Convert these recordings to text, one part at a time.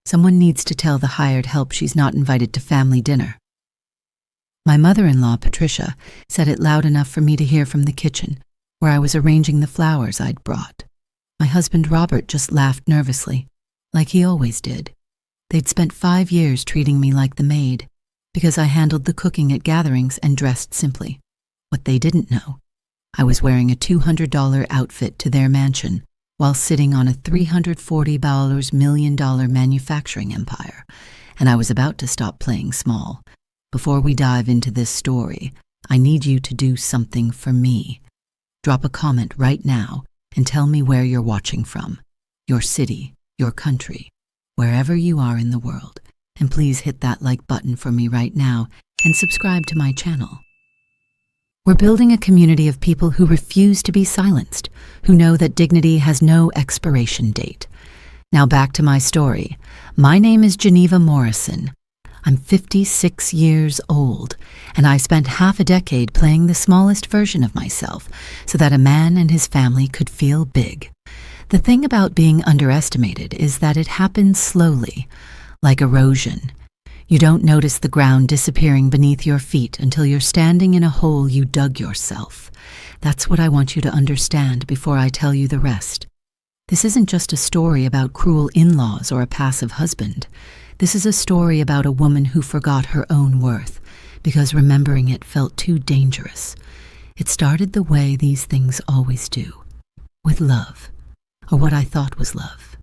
Someone needs to tell the hired help she's not invited to family dinner. My mother-in-law, Patricia, said it loud enough for me to hear from the kitchen, where I was arranging the flowers I'd brought. My husband, Robert, just laughed nervously, like he always did. They'd spent 5 years treating me like the maid, because I handled the cooking at gatherings and dressed simply. What they didn't know, I was wearing a $200 outfit to their mansion while sitting on a $340 million manufacturing empire, and I was about to stop playing small. Before we dive into this story, I need you to do something for me. Drop a comment right now and tell me where you're watching from, your city, your country, wherever you are in the world. And please hit that like button for me right now and subscribe to my channel. We're building a community of people who refuse to be silenced, who know that dignity has no expiration date. Now back to my story. My name is Geneva Morrison. I'm 56 years old, and I spent half a decade playing the smallest version of myself so that a man and his family could feel big. The thing about being underestimated is that it happens slowly, like erosion. You don't notice the ground disappearing beneath your feet until you're standing in a hole you dug yourself. That's what I want you to understand before I tell you the rest. This isn't just a story about cruel in-laws or a passive husband. This is a story about a woman who forgot her own worth because remembering it felt too dangerous. It started the way these things always do, with love, or what I thought was love.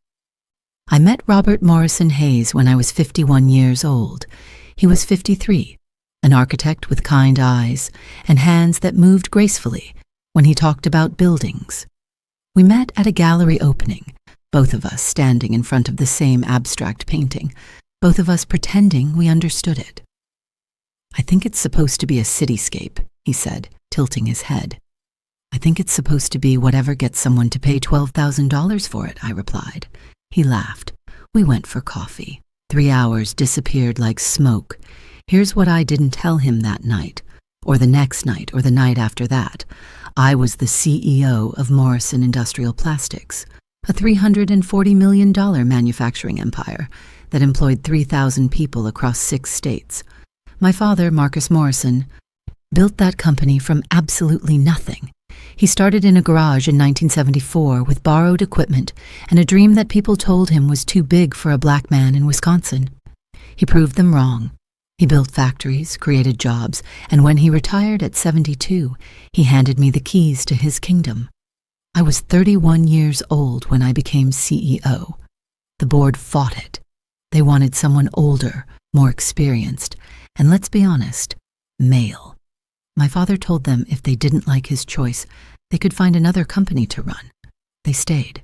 I met Robert Morrison Hayes when I was 51 years old. He was 53, an architect with kind eyes and hands that moved gracefully when he talked about buildings. We met at a gallery opening, both of us standing in front of the same abstract painting, both of us pretending we understood it. "I think it's supposed to be a cityscape," he said, tilting his head. "I think it's supposed to be whatever gets someone to pay $12,000 for it," I replied. He laughed. We went for coffee. 3 hours disappeared like smoke. Here's what I didn't tell him that night, or the next night, or the night after that. I was the CEO of Morrison Industrial Plastics, a $340 million manufacturing empire that employed 3,000 people across 6 states. My father, Marcus Morrison, built that company from absolutely nothing. He started in a garage in 1974 with borrowed equipment and a dream that people told him was too big for a black man in Wisconsin. He proved them wrong. He built factories, created jobs, and when he retired at 72, he handed me the keys to his kingdom. I was 31 years old when I became CEO. The board fought it. They wanted someone older, more experienced, and let's be honest, male. My father told them if they didn't like his choice, they could find another company to run. They stayed.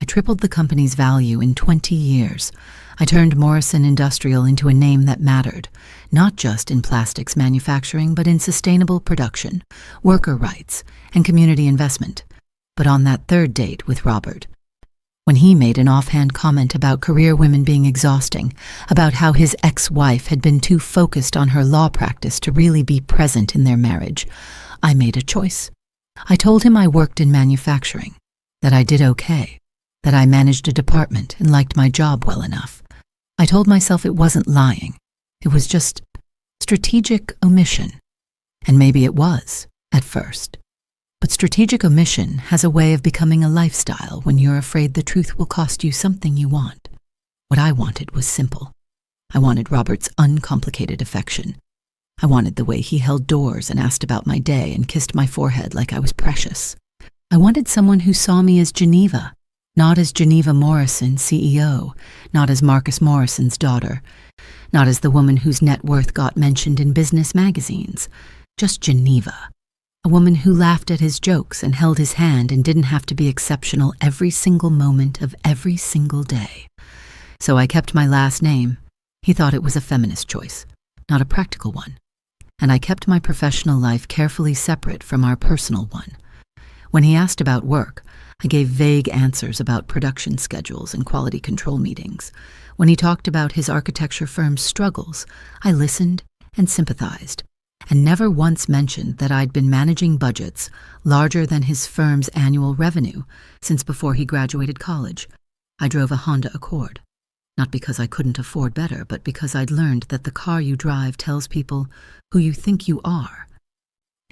I tripled the company's value in 20 years. I turned Morrison Industrial into a name that mattered, not just in plastics manufacturing, but in sustainable production, worker rights, and community investment. But on that third date with Robert, when he made an offhand comment about career women being exhausting, about how his ex-wife had been too focused on her law practice to really be present in their marriage, I made a choice. I told him I worked in manufacturing, that I did okay, that I managed a department and liked my job well enough. I told myself it wasn't lying. It was just strategic omission. And maybe it was, at first. But strategic omission has a way of becoming a lifestyle when you're afraid the truth will cost you something you want. What I wanted was simple. I wanted Robert's uncomplicated affection. I wanted the way he held doors and asked about my day and kissed my forehead like I was precious. I wanted someone who saw me as Geneva, not as Geneva Morrison, CEO, not as Marcus Morrison's daughter, not as the woman whose net worth got mentioned in business magazines, just Geneva. A woman who laughed at his jokes and held his hand and didn't have to be exceptional every single moment of every single day. So I kept my last name. He thought it was a feminist choice, not a practical one. And I kept my professional life carefully separate from our personal one. When he asked about work, I gave vague answers about production schedules and quality control meetings. When he talked about his architecture firm's struggles, I listened and sympathized, and never once mentioned that I'd been managing budgets larger than his firm's annual revenue since before he graduated college. I drove a Honda Accord. Not because I couldn't afford better, but because I'd learned that the car you drive tells people who you think you are.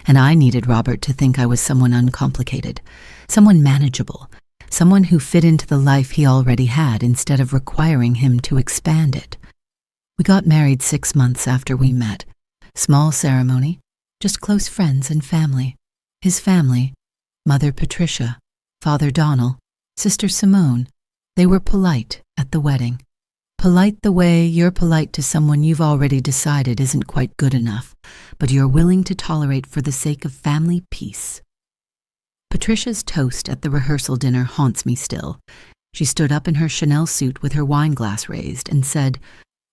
And I needed Robert to think I was someone uncomplicated, someone manageable, someone who fit into the life he already had instead of requiring him to expand it. We got married 6 months after we met. Small ceremony, just close friends and family. His family, Mother Patricia, Father Donald, Sister Simone, they were polite at the wedding. Polite the way you're polite to someone you've already decided isn't quite good enough, but you're willing to tolerate for the sake of family peace. Patricia's toast at the rehearsal dinner haunts me still. She stood up in her Chanel suit with her wine glass raised and said,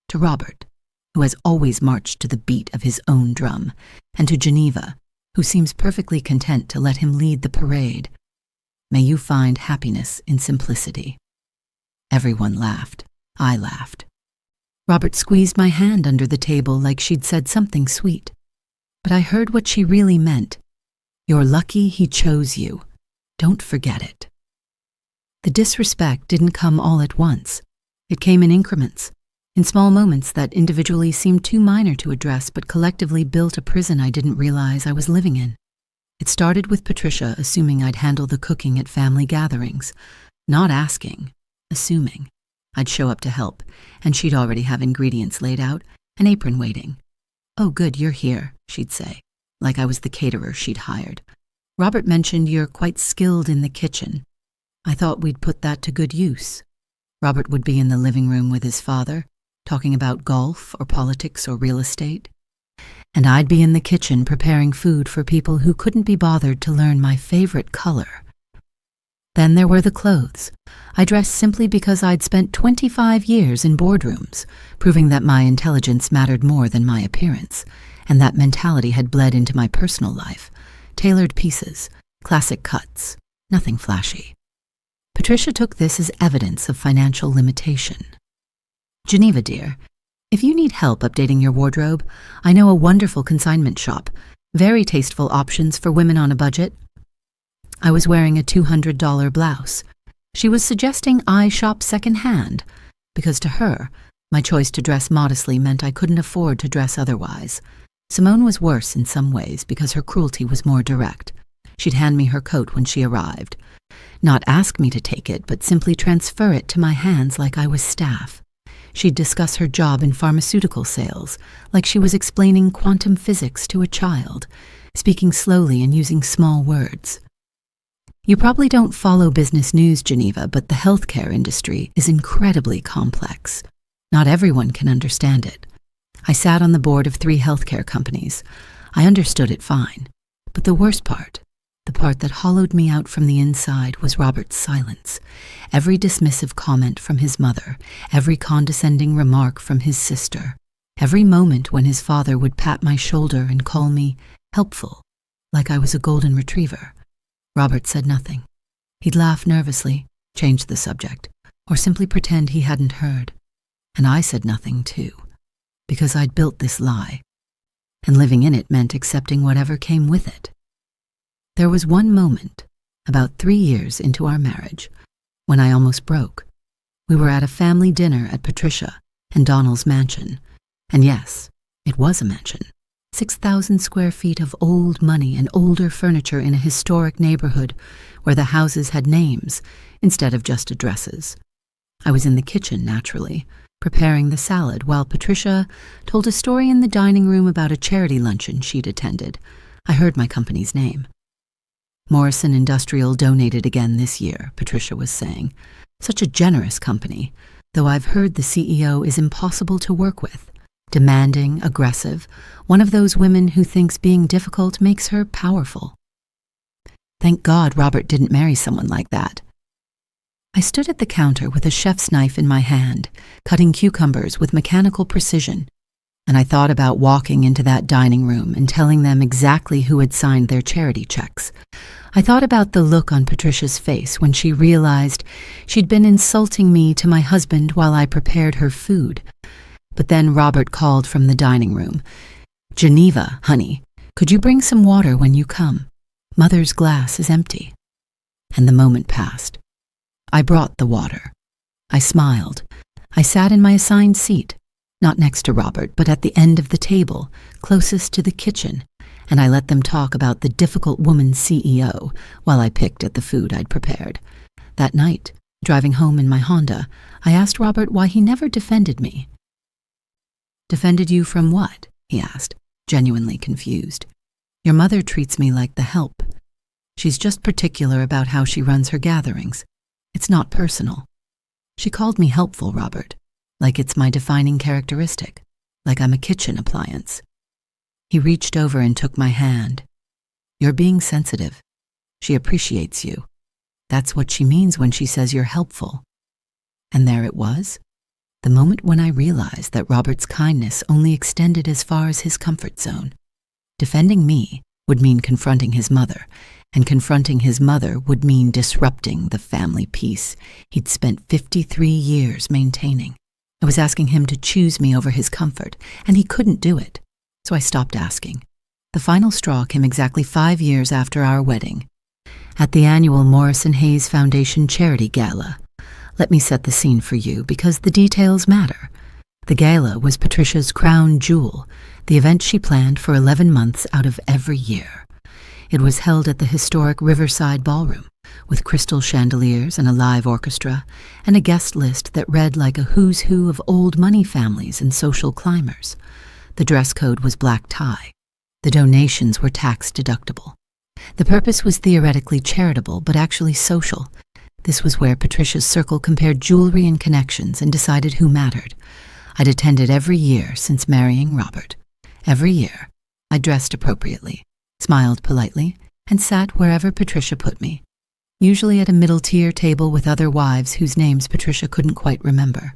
to Robert, who has always marched to the beat of his own drum, and to Geneva, who seems perfectly content to let him lead the parade, may you find happiness in simplicity. Everyone laughed. I laughed. Robert squeezed my hand under the table like she'd said something sweet. But I heard what she really meant. You're lucky he chose you. Don't forget it. The disrespect didn't come all at once. It came in increments, in small moments that individually seemed too minor to address but collectively built a prison I didn't realize I was living in. It started with Patricia assuming I'd handle the cooking at family gatherings. Not asking, assuming. I'd show up to help, and she'd already have ingredients laid out, an apron waiting. Oh, good, you're here, she'd say, like I was the caterer she'd hired. Robert mentioned you're quite skilled in the kitchen. I thought we'd put that to good use. Robert would be in the living room with his father, talking about golf or politics or real estate. And I'd be in the kitchen preparing food for people who couldn't be bothered to learn my favorite color. Then there were the clothes. I dressed simply because I'd spent 25 years in boardrooms, proving that my intelligence mattered more than my appearance, and that mentality had bled into my personal life. Tailored pieces, classic cuts, nothing flashy. Patricia took this as evidence of financial limitation. Geneva, dear, if you need help updating your wardrobe, I know a wonderful consignment shop, very tasteful options for women on a budget. I was wearing a $200 blouse. She was suggesting I shop secondhand, because to her, my choice to dress modestly meant I couldn't afford to dress otherwise. Simone was worse in some ways because her cruelty was more direct. She'd hand me her coat when she arrived. Not ask me to take it, but simply transfer it to my hands like I was staff. She'd discuss her job in pharmaceutical sales, like she was explaining quantum physics to a child, speaking slowly and using small words. You probably don't follow business news, Geneva, but the healthcare industry is incredibly complex. Not everyone can understand it. I sat on the board of 3 healthcare companies. I understood it fine. But the worst part, the part that hollowed me out from the inside, was Robert's silence. Every dismissive comment from his mother, every condescending remark from his sister, every moment when his father would pat my shoulder and call me helpful, like I was a golden retriever. Robert said nothing. He'd laugh nervously, change the subject, or simply pretend he hadn't heard. And I said nothing, too, because I'd built this lie, and living in it meant accepting whatever came with it. There was one moment, about 3 years into our marriage, when I almost broke. We were at a family dinner at Patricia and Donald's mansion, and yes, it was a mansion. 6,000 square feet of old money and older furniture in a historic neighborhood where the houses had names instead of just addresses. I was in the kitchen, naturally, preparing the salad while Patricia told a story in the dining room about a charity luncheon she'd attended. I heard my company's name. Morrison Industrial donated again this year, Patricia was saying. Such a generous company, though I've heard the CEO is impossible to work with. Demanding, aggressive, one of those women who thinks being difficult makes her powerful. Thank God Robert didn't marry someone like that. I stood at the counter with a chef's knife in my hand, cutting cucumbers with mechanical precision, and I thought about walking into that dining room and telling them exactly who had signed their charity checks. I thought about the look on Patricia's face when she realized she'd been insulting me to my husband while I prepared her food. But then Robert called from the dining room. Geneva, honey, could you bring some water when you come? Mother's glass is empty. And the moment passed. I brought the water. I smiled. I sat in my assigned seat, not next to Robert, but at the end of the table, closest to the kitchen, and I let them talk about the difficult woman CEO while I picked at the food I'd prepared. That night, driving home in my Honda, I asked Robert why he never defended me. "Defended you from what?" he asked, genuinely confused. "Your mother treats me like the help. She's just particular about how she runs her gatherings. It's not personal. She called me helpful, Robert, like it's my defining characteristic, like I'm a kitchen appliance." He reached over and took my hand. "You're being sensitive. She appreciates you. That's what she means when she says you're helpful." And there it was, the moment when I realized that Robert's kindness only extended as far as his comfort zone. Defending me would mean confronting his mother, and confronting his mother would mean disrupting the family peace he'd spent 53 years maintaining. I was asking him to choose me over his comfort, and he couldn't do it, so I stopped asking. The final straw came exactly 5 years after our wedding, at the annual Morrison Hayes Foundation Charity Gala. Let me set the scene for you, because the details matter. The gala was Patricia's crown jewel, the event she planned for 11 months out of every year. It was held at the historic Riverside Ballroom, with crystal chandeliers and a live orchestra, and a guest list that read like a who's who of old money families and social climbers. The dress code was black tie. The donations were tax-deductible. The purpose was theoretically charitable, but actually social. This was where Patricia's circle compared jewelry and connections and decided who mattered. I'd attended every year since marrying Robert. Every year, I dressed appropriately, smiled politely, and sat wherever Patricia put me, usually at a middle-tier table with other wives whose names Patricia couldn't quite remember.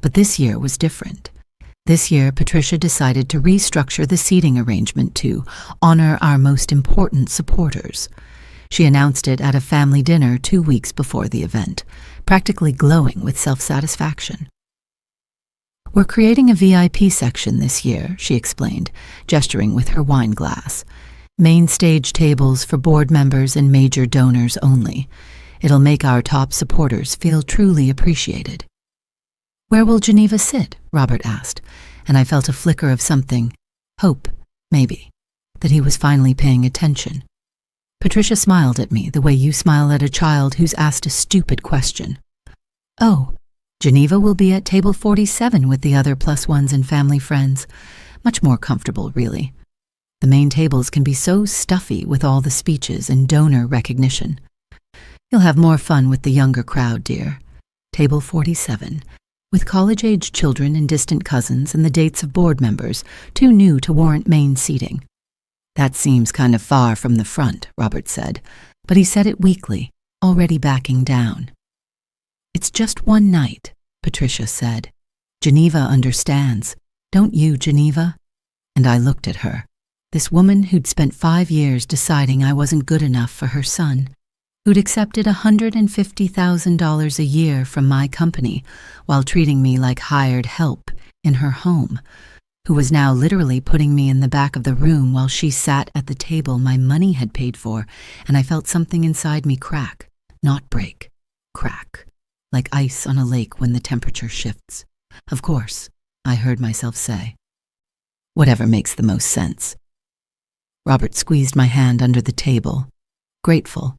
But this year was different. This year, Patricia decided to restructure the seating arrangement to honor our most important supporters. She announced it at a family dinner 2 weeks before the event, practically glowing with self-satisfaction. "We're creating a VIP section this year," she explained, gesturing with her wine glass. "Main stage tables for board members and major donors only. It'll make our top supporters feel truly appreciated." "Where will Geneva sit?" Robert asked, and I felt a flicker of something, hope, maybe, that he was finally paying attention. Patricia smiled at me the way you smile at a child who's asked a stupid question. "Oh, Geneva will be at table 47 with the other +1s and family friends. Much more comfortable, really. The main tables can be so stuffy with all the speeches and donor recognition. You'll have more fun with the younger crowd, dear. Table 47, with college-age children and distant cousins and the dates of board members, too new to warrant main seating." "That seems kind of far from the front," Robert said, but he said it weakly, already backing down. "It's just one night," Patricia said. "Geneva understands. Don't you, Geneva?" And I looked at her, this woman who'd spent 5 years deciding I wasn't good enough for her son, who'd accepted $150,000 a year from my company while treating me like hired help in her home, who was now literally putting me in the back of the room while she sat at the table my money had paid for, and I felt something inside me crack, not break, crack, like ice on a lake when the temperature shifts. "Of course," I heard myself say. "Whatever makes the most sense." Robert squeezed my hand under the table, grateful,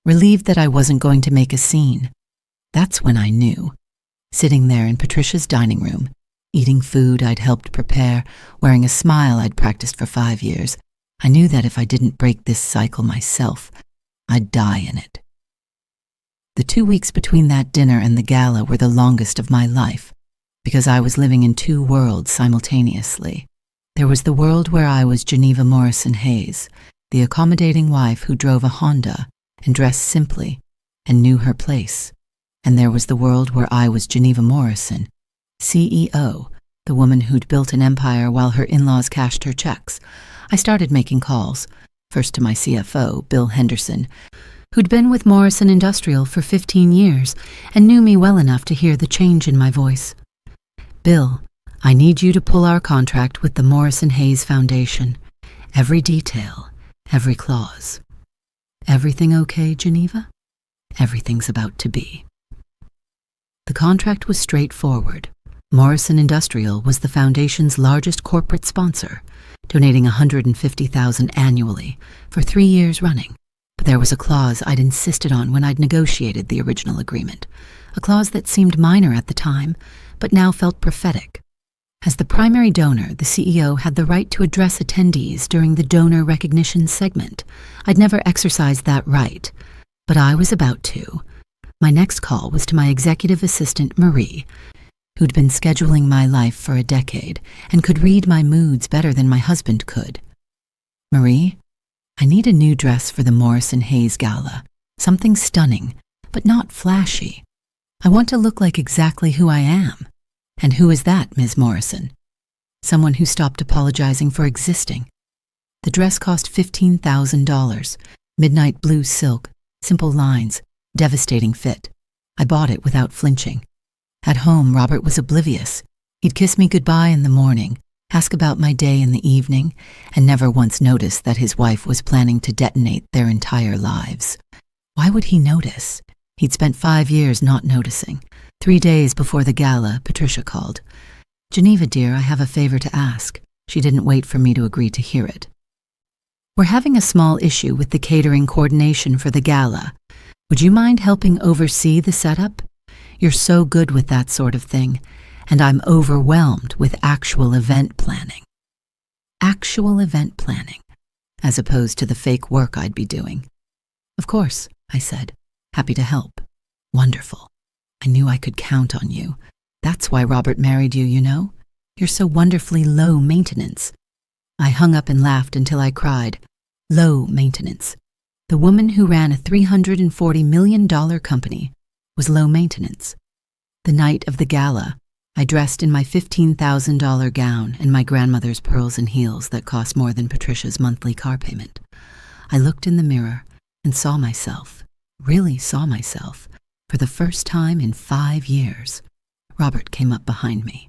relieved that I wasn't going to make a scene. That's when I knew. Sitting there in Patricia's dining room, eating food I'd helped prepare, wearing a smile I'd practiced for 5 years, I knew that if I didn't break this cycle myself, I'd die in it. The 2 weeks between that dinner and the gala were the longest of my life, because I was living in 2 worlds simultaneously. There was the world where I was Geneva Morrison Hayes, the accommodating wife who drove a Honda and dressed simply and knew her place. And there was the world where I was Geneva Morrison, CEO, the woman who'd built an empire while her in-laws cashed her checks. I started making calls, first to my CFO, Bill Henderson, who'd been with Morrison Industrial for 15 years and knew me well enough to hear the change in my voice. "Bill, I need you to pull our contract with the Morrison Hayes Foundation. Every detail, every clause." "Everything okay, Geneva?" "Everything's about to be." The contract was straightforward. Morrison Industrial was the foundation's largest corporate sponsor, donating $150,000 annually for 3 years running. But there was a clause I'd insisted on when I'd negotiated the original agreement, a clause that seemed minor at the time, but now felt prophetic. As the primary donor, the CEO had the right to address attendees during the donor recognition segment. I'd never exercised that right, but I was about to. My next call was to my executive assistant, Marie, who'd been scheduling my life for a decade and could read my moods better than my husband could. Marie, I need a new dress for the Morrison Hayes Gala, something stunning, but not flashy. I want to look like exactly who I am. And who is that, Ms. Morrison? Someone who stopped apologizing for existing. The dress cost $15,000, midnight blue silk, simple lines, devastating fit. I bought it without flinching. At home, Robert was oblivious. He'd kiss me goodbye in the morning, ask about my day in the evening, and never once notice that his wife was planning to detonate their entire lives. Why would he notice? He'd spent 5 years not noticing. 3 days before the gala, Patricia called. "Geneva, dear, I have a favor to ask." She didn't wait for me to agree to hear it. "We're having a small issue with the catering coordination for the gala. Would you mind helping oversee the setup? You're so good with that sort of thing, and I'm overwhelmed with actual event planning." Actual event planning, as opposed to the fake work I'd be doing. "Of course," I said, happy to help. "Wonderful. I knew I could count on you. That's why Robert married you, you know? You're so wonderfully low maintenance." I hung up and laughed until I cried. Low maintenance. The woman who ran a $340 million company was low maintenance. The night of the gala, I dressed in my $15,000 gown and my grandmother's pearls and heels that cost more than Patricia's monthly car payment. I looked in the mirror and saw myself, really saw myself, for the first time in 5 years. Robert came up behind me.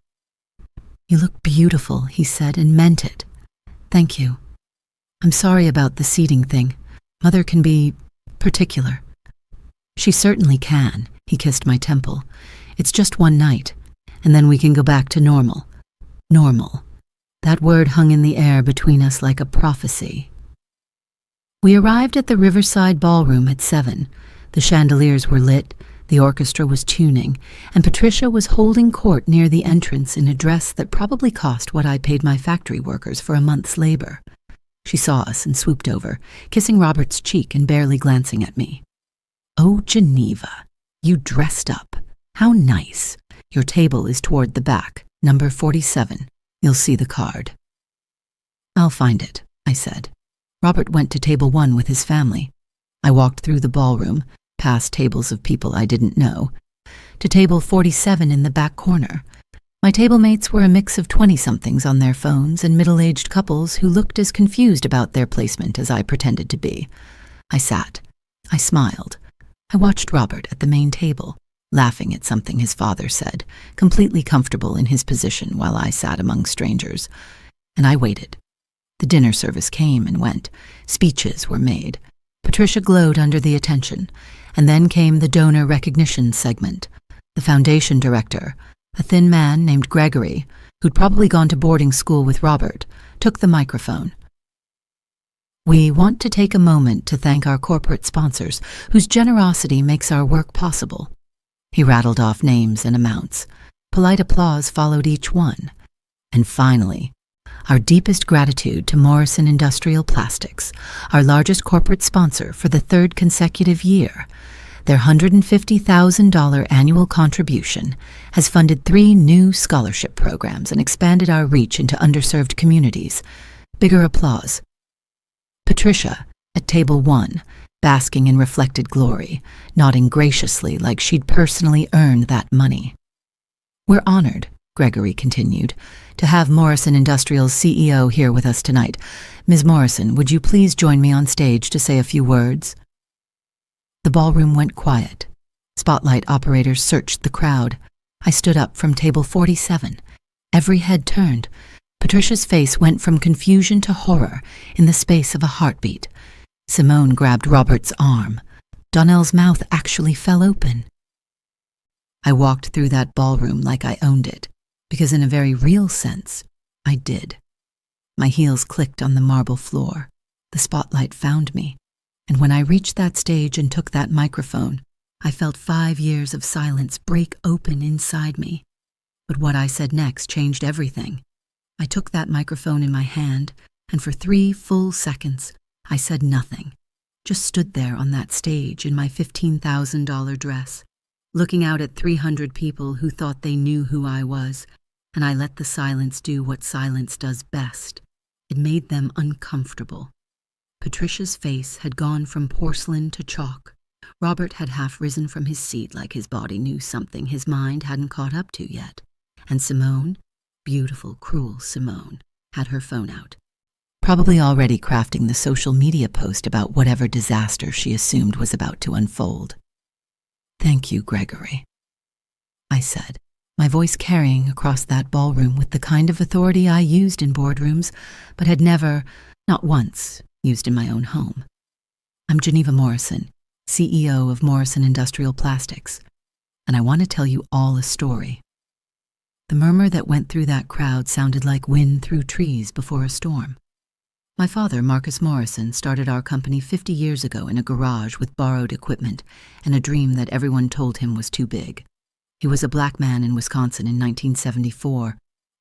"You look beautiful," he said, and meant it. "Thank you. I'm sorry about the seating thing. Mother can be particular." "She certainly can," he kissed my temple. "It's just one night, and then we can go back to normal." Normal. That word hung in the air between us like a prophecy. We arrived at the Riverside Ballroom at 7. The chandeliers were lit, the orchestra was tuning, and Patricia was holding court near the entrance in a dress that probably cost what I paid my factory workers for a month's labor. She saw us and swooped over, kissing Robert's cheek and barely glancing at me. "Oh, Geneva, you dressed up. How nice. Your table is toward the back, number 47. You'll see the card." "I'll find it," I said. Robert went to table 1 with his family. I walked through the ballroom, past tables of people I didn't know, to table 47 in the back corner. My table mates were a mix of 20-somethings on their phones and middle-aged couples who looked as confused about their placement as I pretended to be. I sat. I smiled. I watched Robert at the main table, laughing at something his father said, completely comfortable in his position while I sat among strangers. And I waited. The dinner service came and went. Speeches were made. Patricia glowed under the attention. And then came the donor recognition segment. The foundation director, a thin man named Gregory, who'd probably gone to boarding school with Robert, took the microphone. "We want to take a moment to thank our corporate sponsors, whose generosity makes our work possible." He rattled off names and amounts. Polite applause followed each one. And finally, our deepest gratitude to Morrison Industrial Plastics, our largest corporate sponsor for the 3rd consecutive year. Their $150,000 annual contribution has funded 3 new scholarship programs and expanded our reach into underserved communities. Bigger applause. Patricia, at table 1, basking in reflected glory, nodding graciously like she'd personally earned that money. "We're honored," Gregory continued, "to have Morrison Industrial's CEO here with us tonight. Ms. Morrison, would you please join me on stage to say a few words?" The ballroom went quiet. Spotlight operators searched the crowd. I stood up from table 47. Every head turned. Patricia's face went from confusion to horror in the space of a heartbeat. Simone grabbed Robert's arm. Donnell's mouth actually fell open. I walked through that ballroom like I owned it, because in a very real sense, I did. My heels clicked on the marble floor. The spotlight found me, and when I reached that stage and took that microphone, I felt 5 years of silence break open inside me. But what I said next changed everything. I took that microphone in my hand, and for 3 full seconds, I said nothing, just stood there on that stage in my $15,000 dress, looking out at 300 people who thought they knew who I was, and I let the silence do what silence does best. It made them uncomfortable. Patricia's face had gone from porcelain to chalk. Robert had half risen from his seat like his body knew something his mind hadn't caught up to yet. And Simone, beautiful, cruel Simone, had her phone out, probably already crafting the social media post about whatever disaster she assumed was about to unfold. "Thank you, Gregory," I said, my voice carrying across that ballroom with the kind of authority I used in boardrooms, but had never, not once, used in my own home. "I'm Geneva Morrison, CEO of Morrison Industrial Plastics, and I want to tell you all a story." The murmur that went through that crowd sounded like wind through trees before a storm. My father, Marcus Morrison, started our company 50 years ago in a garage with borrowed equipment and a dream that everyone told him was too big. He was a black man in Wisconsin in 1974,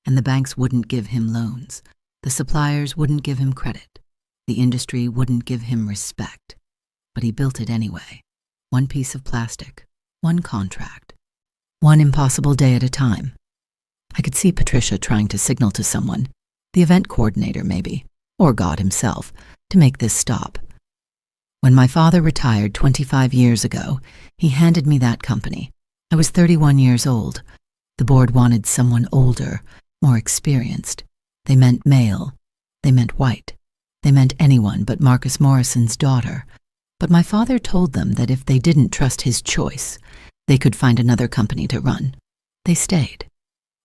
and the banks wouldn't give him loans. The suppliers wouldn't give him credit. The industry wouldn't give him respect. But he built it anyway. One piece of plastic, one contract, one impossible day at a time. I could see Patricia trying to signal to someone, the event coordinator maybe, or God himself, to make this stop. When my father retired 25 years ago, he handed me that company. I was 31 years old. The board wanted someone older, more experienced. They meant male. They meant white. They meant anyone but Marcus Morrison's daughter. But my father told them that if they didn't trust his choice, they could find another company to run. They stayed.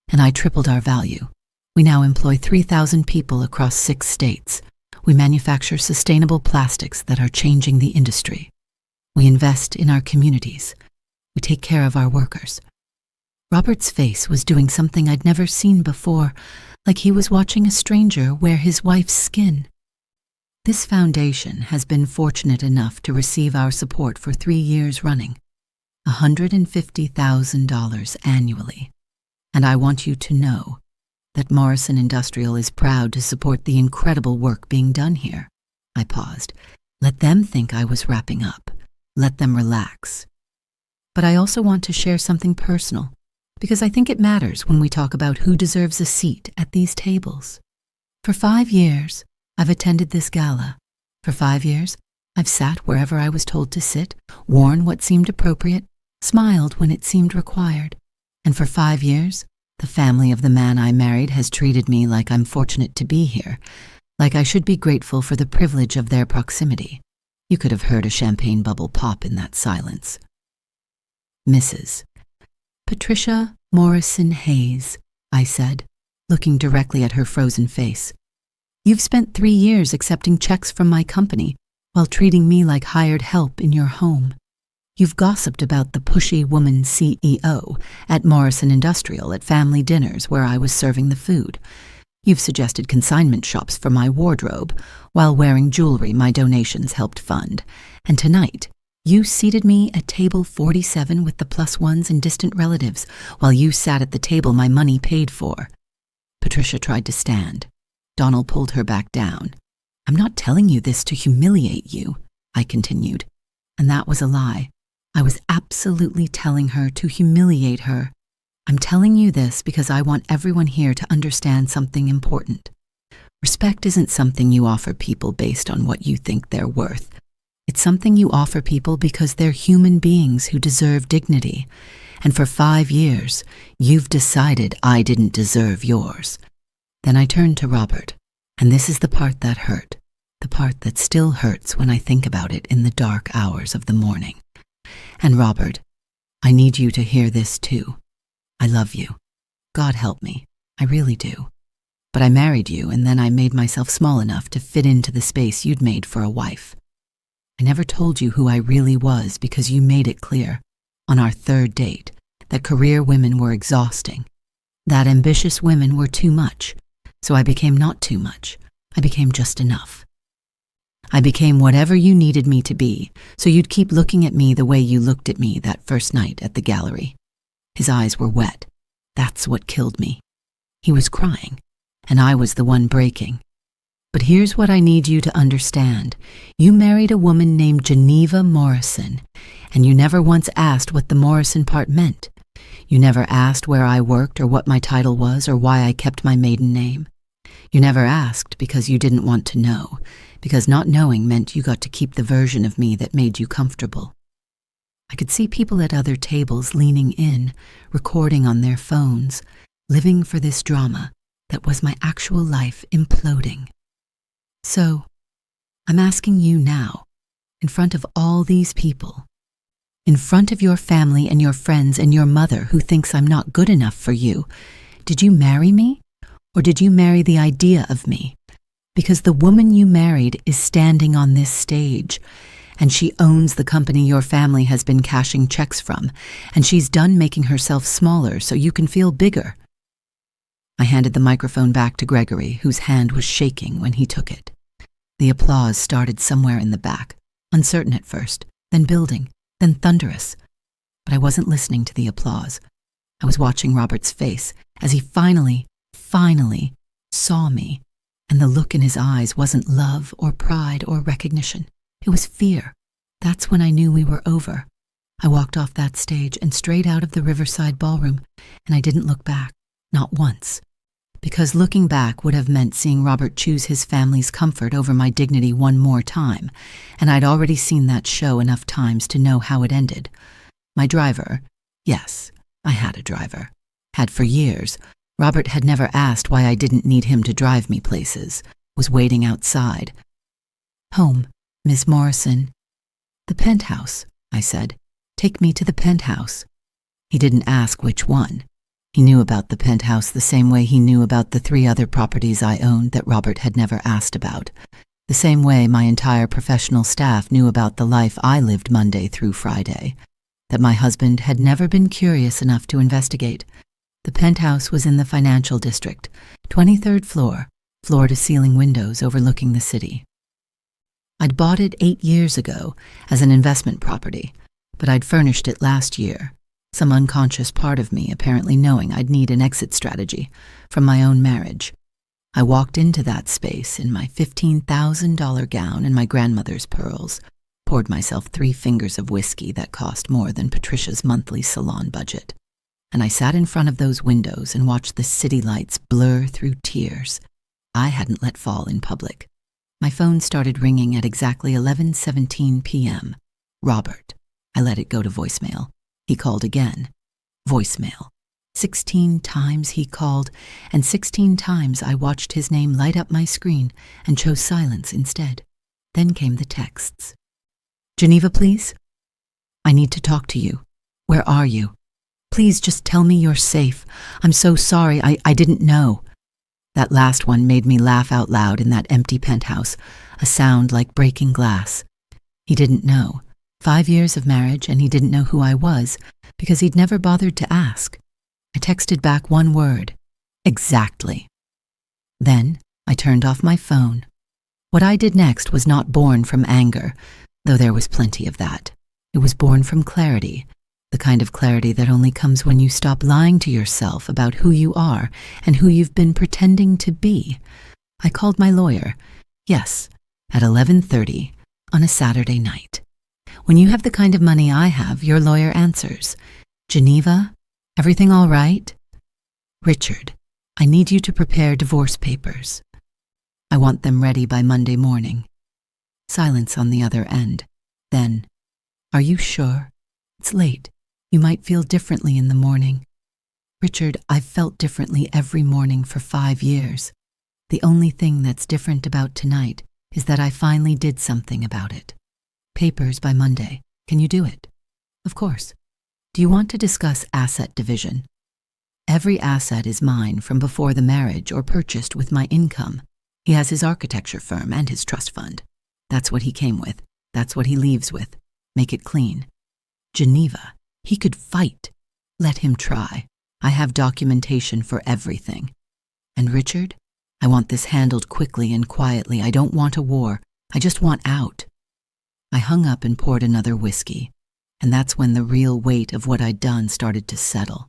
And I tripled our value. We now employ 3,000 people across 6 states. We manufacture sustainable plastics that are changing the industry. We invest in our communities. We take care of our workers. Robert's face was doing something I'd never seen before, like he was watching a stranger wear his wife's skin. This foundation has been fortunate enough to receive our support for 3 years running, $150,000 annually. And I want you to know that Morrison Industrial is proud to support the incredible work being done here. I paused. Let them think I was wrapping up. Let them relax. But I also want to share something personal, because I think it matters when we talk about who deserves a seat at these tables. For 5 years, I've attended this gala. For 5 years, I've sat wherever I was told to sit, worn what seemed appropriate, smiled when it seemed required. And for 5 years, the family of the man I married has treated me like I'm fortunate to be here, like I should be grateful for the privilege of their proximity. You could have heard a champagne bubble pop in that silence. "Mrs. Patricia Morrison Hayes," I said, looking directly at her frozen face. "You've spent 3 years accepting checks from my company while treating me like hired help in your home. You've gossiped about the pushy woman CEO at Morrison Industrial at family dinners where I was serving the food. You've suggested consignment shops for my wardrobe while wearing jewelry my donations helped fund. And tonight, you seated me at table 47 with the +1s and distant relatives while you sat at the table my money paid for." Patricia tried to stand. Donald pulled her back down. "I'm not telling you this to humiliate you," I continued. And that was a lie. I was absolutely telling her to humiliate her. I'm telling you this because I want everyone here to understand something important. Respect isn't something you offer people based on what you think they're worth. It's something you offer people because they're human beings who deserve dignity. And for 5 years, you've decided I didn't deserve yours. Then I turned to Robert, and this is the part that hurt, the part that still hurts when I think about it in the dark hours of the morning. "And Robert, I need you to hear this too. I love you. God help me, I really do. But I married you, and then I made myself small enough to fit into the space you'd made for a wife. I never told you who I really was because you made it clear, on our 3rd date, that career women were exhausting, that ambitious women were too much, so I became not too much. I became just enough. I became whatever you needed me to be, so you'd keep looking at me the way you looked at me that first night at the gallery. His eyes were wet. That's what killed me. He was crying, and I was the one breaking. But here's what I need you to understand. You married a woman named Geneva Morrison, and you never once asked what the Morrison part meant. You never asked where I worked or what my title was or why I kept my maiden name. You never asked because you didn't want to know, because not knowing meant you got to keep the version of me that made you comfortable. I could see people at other tables leaning in, recording on their phones, living for this drama that was my actual life imploding. So, I'm asking you now, in front of all these people, in front of your family and your friends and your mother who thinks I'm not good enough for you, did you marry me? Or did you marry the idea of me? Because the woman you married is standing on this stage, and she owns the company your family has been cashing checks from, and she's done making herself smaller so you can feel bigger. I handed the microphone back to Gregory, whose hand was shaking when he took it. The applause started somewhere in the back, uncertain at first, then building, then thunderous. But I wasn't listening to the applause. I was watching Robert's face as he finally saw me, and the look in his eyes wasn't love or pride or recognition. It was fear. That's when I knew we were over. I walked off that stage and straight out of the Riverside Ballroom, and I didn't look back, not once. Because looking back would have meant seeing Robert choose his family's comfort over my dignity one more time, and I'd already seen that show enough times to know how it ended. My driver, yes, I had a driver, had for years. Robert had never asked why I didn't need him to drive me places, was waiting outside. "Home, Miss Morrison." "The penthouse," I said. "Take me to the penthouse." He didn't ask which one. He knew about the penthouse the same way he knew about the 3 other properties I owned that Robert had never asked about. The same way my entire professional staff knew about the life I lived Monday through Friday, that my husband had never been curious enough to investigate. The penthouse was in the financial district, 23rd floor, floor-to-ceiling windows overlooking the city. I'd bought it 8 years ago as an investment property, but I'd furnished it last year, some unconscious part of me apparently knowing I'd need an exit strategy from my own marriage. I walked into that space in my $15,000 gown and my grandmother's pearls, poured myself 3 fingers of whiskey that cost more than Patricia's monthly salon budget, and I sat in front of those windows and watched the city lights blur through tears I hadn't let fall in public. My phone started ringing at exactly 11:17 p.m. Robert. I let it go to voicemail. He called again. Voicemail. 16 times he called, and 16 times I watched his name light up my screen and chose silence instead. Then came the texts. "Geneva, please? I need to talk to you. Where are you? Please just tell me you're safe. I'm so sorry. I didn't know." That last one made me laugh out loud in that empty penthouse, a sound like breaking glass. He didn't know. 5 years of marriage, and he didn't know who I was because he'd never bothered to ask. I texted back one word. Exactly. Then I turned off my phone. What I did next was not born from anger, though there was plenty of that. It was born from clarity, the kind of clarity that only comes when you stop lying to yourself about who you are and who you've been pretending to be. I called my lawyer, yes, at 11:30 on a Saturday night. When you have the kind of money I have, your lawyer answers. "Geneva, everything all right?" "Richard, I need you to prepare divorce papers. I want them ready by Monday morning." Silence on the other end. Then, "Are you sure? It's late. You might feel differently in the morning." "Richard, I've felt differently every morning for 5 years. The only thing that's different about tonight is that I finally did something about it. Papers by Monday. Can you do it?" "Of course. Do you want to discuss asset division?" "Every asset is mine from before the marriage or purchased with my income. He has his architecture firm and his trust fund. That's what he came with. That's what he leaves with. Make it clean." "Geneva, he could fight. Let him try. I have documentation for everything. And Richard, I want this handled quickly and quietly. I don't want a war. I just want out. I hung up and poured another whiskey, and that's when the real weight of what I'd done started to settle.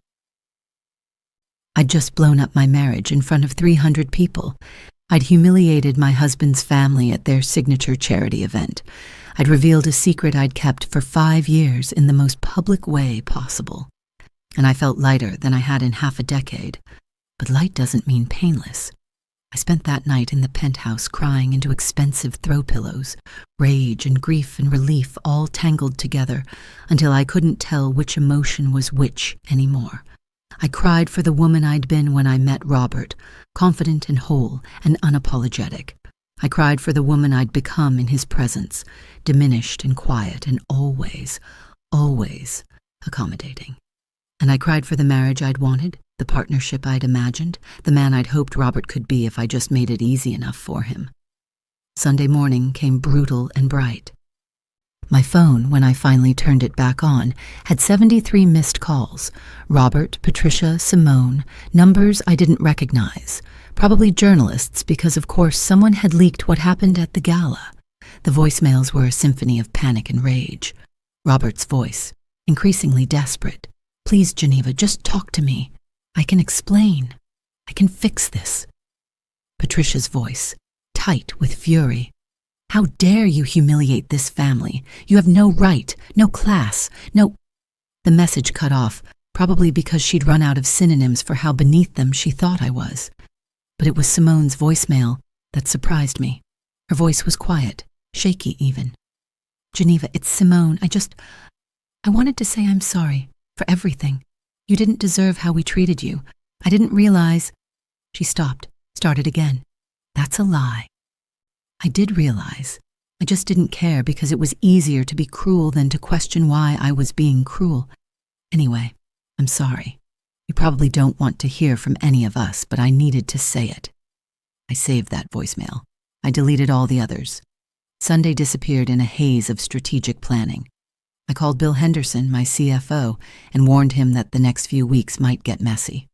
I'd just blown up my marriage in front of 300 people. I'd humiliated my husband's family at their signature charity event. I'd revealed a secret I'd kept for 5 years in the most public way possible. And I felt lighter than I had in half a decade. But light doesn't mean painless. I spent that night in the penthouse crying into expensive throw pillows, rage and grief and relief all tangled together until I couldn't tell which emotion was which anymore. I cried for the woman I'd been when I met Robert, confident and whole and unapologetic. I cried for the woman I'd become in his presence, diminished and quiet and always, always accommodating. And I cried for the marriage I'd wanted, the partnership I'd imagined, the man I'd hoped Robert could be if I just made it easy enough for him. Sunday morning came brutal and bright. My phone, when I finally turned it back on, had 73 missed calls. Robert, Patricia, Simone, numbers I didn't recognize. Probably journalists because, of course, someone had leaked what happened at the gala. The voicemails were a symphony of panic and rage. Robert's voice, increasingly desperate. Please, Geneva, just talk to me. I can explain. I can fix this. Patricia's voice, tight with fury. How dare you humiliate this family? You have no right, no class, no... The message cut off, probably because she'd run out of synonyms for how beneath them she thought I was. But it was Simone's voicemail that surprised me. Her voice was quiet, shaky even. Geneva, it's Simone. I wanted to say I'm sorry for everything. You didn't deserve how we treated you. I didn't realize... She stopped, started again. That's a lie. I did realize. I just didn't care because it was easier to be cruel than to question why I was being cruel. Anyway, I'm sorry. You probably don't want to hear from any of us, but I needed to say it. I saved that voicemail. I deleted all the others. Sunday disappeared in a haze of strategic planning. I called Bill Henderson, my CFO, and warned him that the next few weeks might get messy.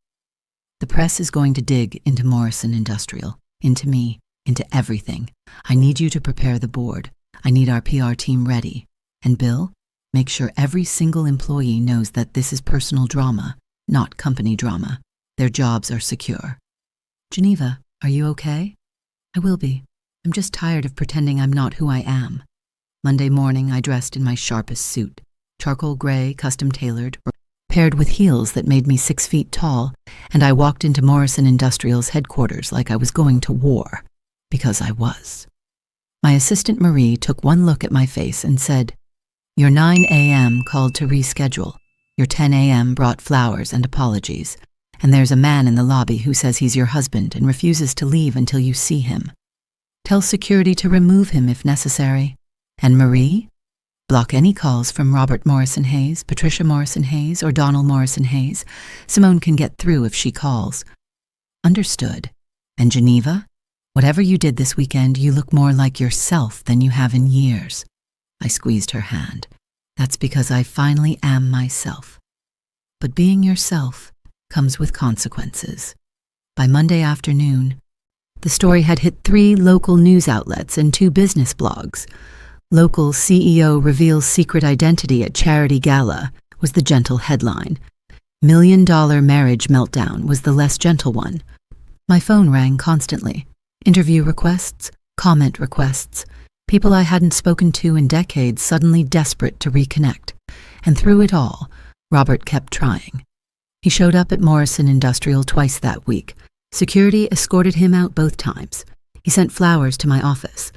The press is going to dig into Morrison Industrial, into me, into everything. I need you to prepare the board. I need our PR team ready. And Bill, make sure every single employee knows that this is personal drama, not company drama. Their jobs are secure. Geneva, are you okay? I will be. I'm just tired of pretending I'm not who I am. Monday morning, I dressed in my sharpest suit, charcoal gray, custom-tailored, paired with heels that made me 6 feet tall, and I walked into Morrison Industrial's headquarters like I was going to war, because I was. My assistant Marie took one look at my face and said, Your 9 a.m. called to reschedule. Your 10 a.m. brought flowers and apologies, and there's a man in the lobby who says he's your husband and refuses to leave until you see him. Tell security to remove him if necessary. And Marie? Block any calls from Robert Morrison Hayes, Patricia Morrison Hayes, or Donald Morrison Hayes. Simone can get through if she calls. Understood. And Geneva? Whatever you did this weekend, you look more like yourself than you have in years. I squeezed her hand. That's because I finally am myself. But being yourself comes with consequences. By Monday afternoon, the story had hit 3 local news outlets and 2 business blogs. Local CEO reveals secret identity at charity gala was the gentle headline. $1 million marriage meltdown was the less gentle one. My phone rang constantly. Interview requests, comment requests, people I hadn't spoken to in decades suddenly desperate to reconnect. And through it all, Robert kept trying. He showed up at Morrison Industrial twice that week. Security escorted him out both times. He sent flowers to my office.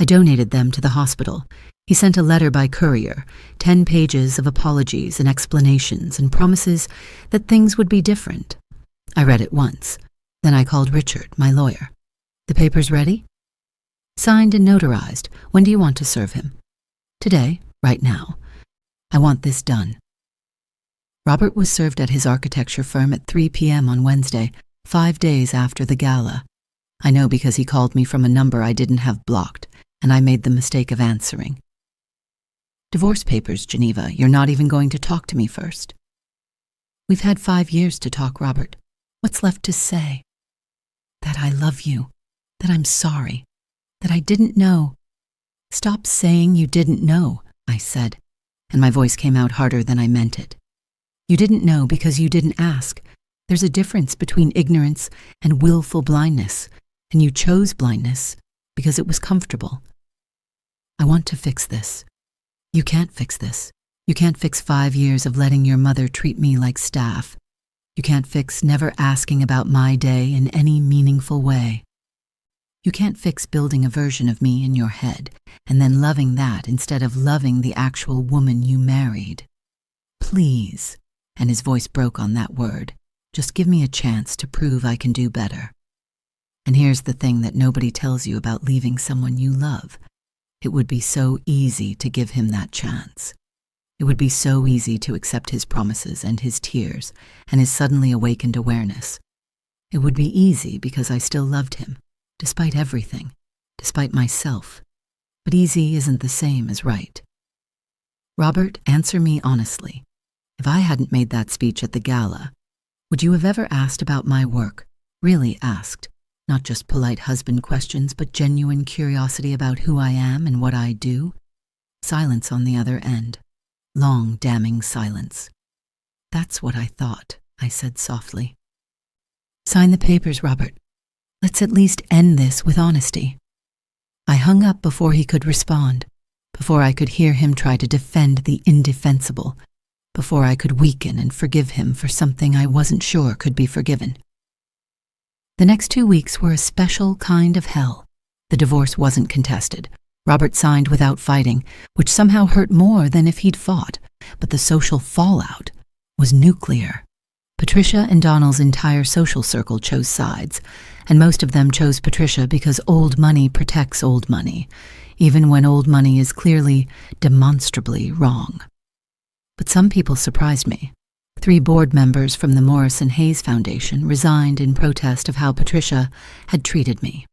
I donated them to the hospital. He sent a letter by courier, 10 pages of apologies and explanations and promises that things would be different. I read it once. Then I called Richard, my lawyer. The papers ready? Signed and notarized. When do you want to serve him? Today, right now. I want this done. Robert was served at his architecture firm at 3 p.m. on Wednesday, 5 days after the gala. I know because he called me from a number I didn't have blocked, and I made the mistake of answering. Divorce papers, Geneva. You're not even going to talk to me first. We've had 5 years to talk, Robert. What's left to say? That I love you, that I'm sorry, that I didn't know. Stop saying you didn't know, I said, and my voice came out harder than I meant it. You didn't know because you didn't ask. There's a difference between ignorance and willful blindness, and you chose blindness because it was comfortable. I want to fix this. You can't fix this. You can't fix 5 years of letting your mother treat me like staff. You can't fix never asking about my day in any meaningful way. You can't fix building a version of me in your head and then loving that instead of loving the actual woman you married. Please, and his voice broke on that word, just give me a chance to prove I can do better. And here's the thing that nobody tells you about leaving someone you love. It would be so easy to give him that chance. It would be so easy to accept his promises and his tears and his suddenly awakened awareness. It would be easy because I still loved him, despite everything, despite myself. But easy isn't the same as right. Robert, answer me honestly. If I hadn't made that speech at the gala, would you have ever asked about my work? Really asked? Not just polite husband questions, but genuine curiosity about who I am and what I do? Silence on the other end. Long, damning silence. That's what I thought, I said softly. Sign the papers, Robert. Let's at least end this with honesty. I hung up before he could respond, before I could hear him try to defend the indefensible, before I could weaken and forgive him for something I wasn't sure could be forgiven. The next 2 weeks were a special kind of hell. The divorce wasn't contested. Robert signed without fighting, which somehow hurt more than if he'd fought, but the social fallout was nuclear. Patricia and Donald's entire social circle chose sides, and most of them chose Patricia because old money protects old money, even when old money is clearly, demonstrably wrong. But some people surprised me. 3 board members from the Morrison Hayes Foundation resigned in protest of how Patricia had treated me.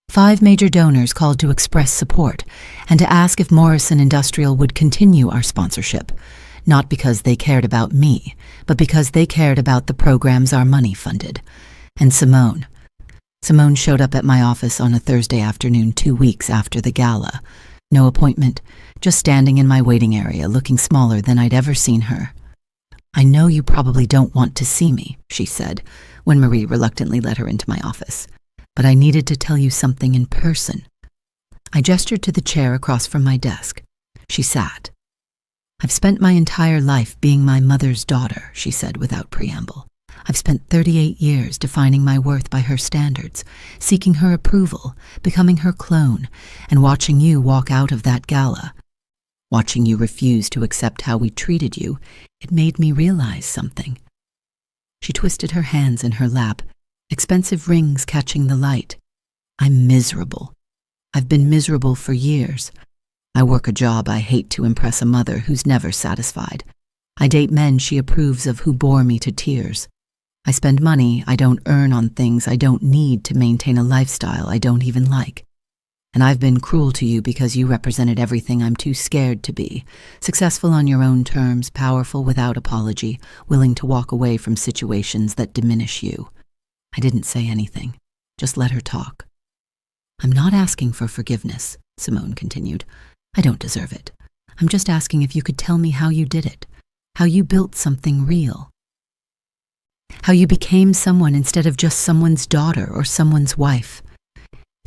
5 major donors called to express support and to ask if Morrison Industrial would continue our sponsorship, not because they cared about me, but because they cared about the programs our money funded. And Simone showed up at my office on a Thursday afternoon 2 weeks after the gala. No appointment, just standing in my waiting area looking smaller than I'd ever seen her. I know you probably don't want to see me, she said, when Marie reluctantly let her into my office. But I needed to tell you something in person. I gestured to the chair across from my desk. She sat. I've spent my entire life being my mother's daughter, she said without preamble. I've spent 38 years defining my worth by her standards, seeking her approval, becoming her clone, and watching you walk out of that gala. Watching you refuse to accept how we treated you, it made me realize something. She twisted her hands in her lap, expensive rings catching the light. I'm miserable. I've been miserable for years. I work a job I hate to impress a mother who's never satisfied. I date men she approves of who bore me to tears. I spend money I don't earn on things I don't need to maintain a lifestyle I don't even like. And I've been cruel to you because you represented everything I'm too scared to be. Successful on your own terms, powerful without apology, willing to walk away from situations that diminish you. I didn't say anything, just let her talk. I'm not asking for forgiveness, Simone continued. I don't deserve it. I'm just asking if you could tell me how you did it, how you built something real, how you became someone instead of just someone's daughter or someone's wife.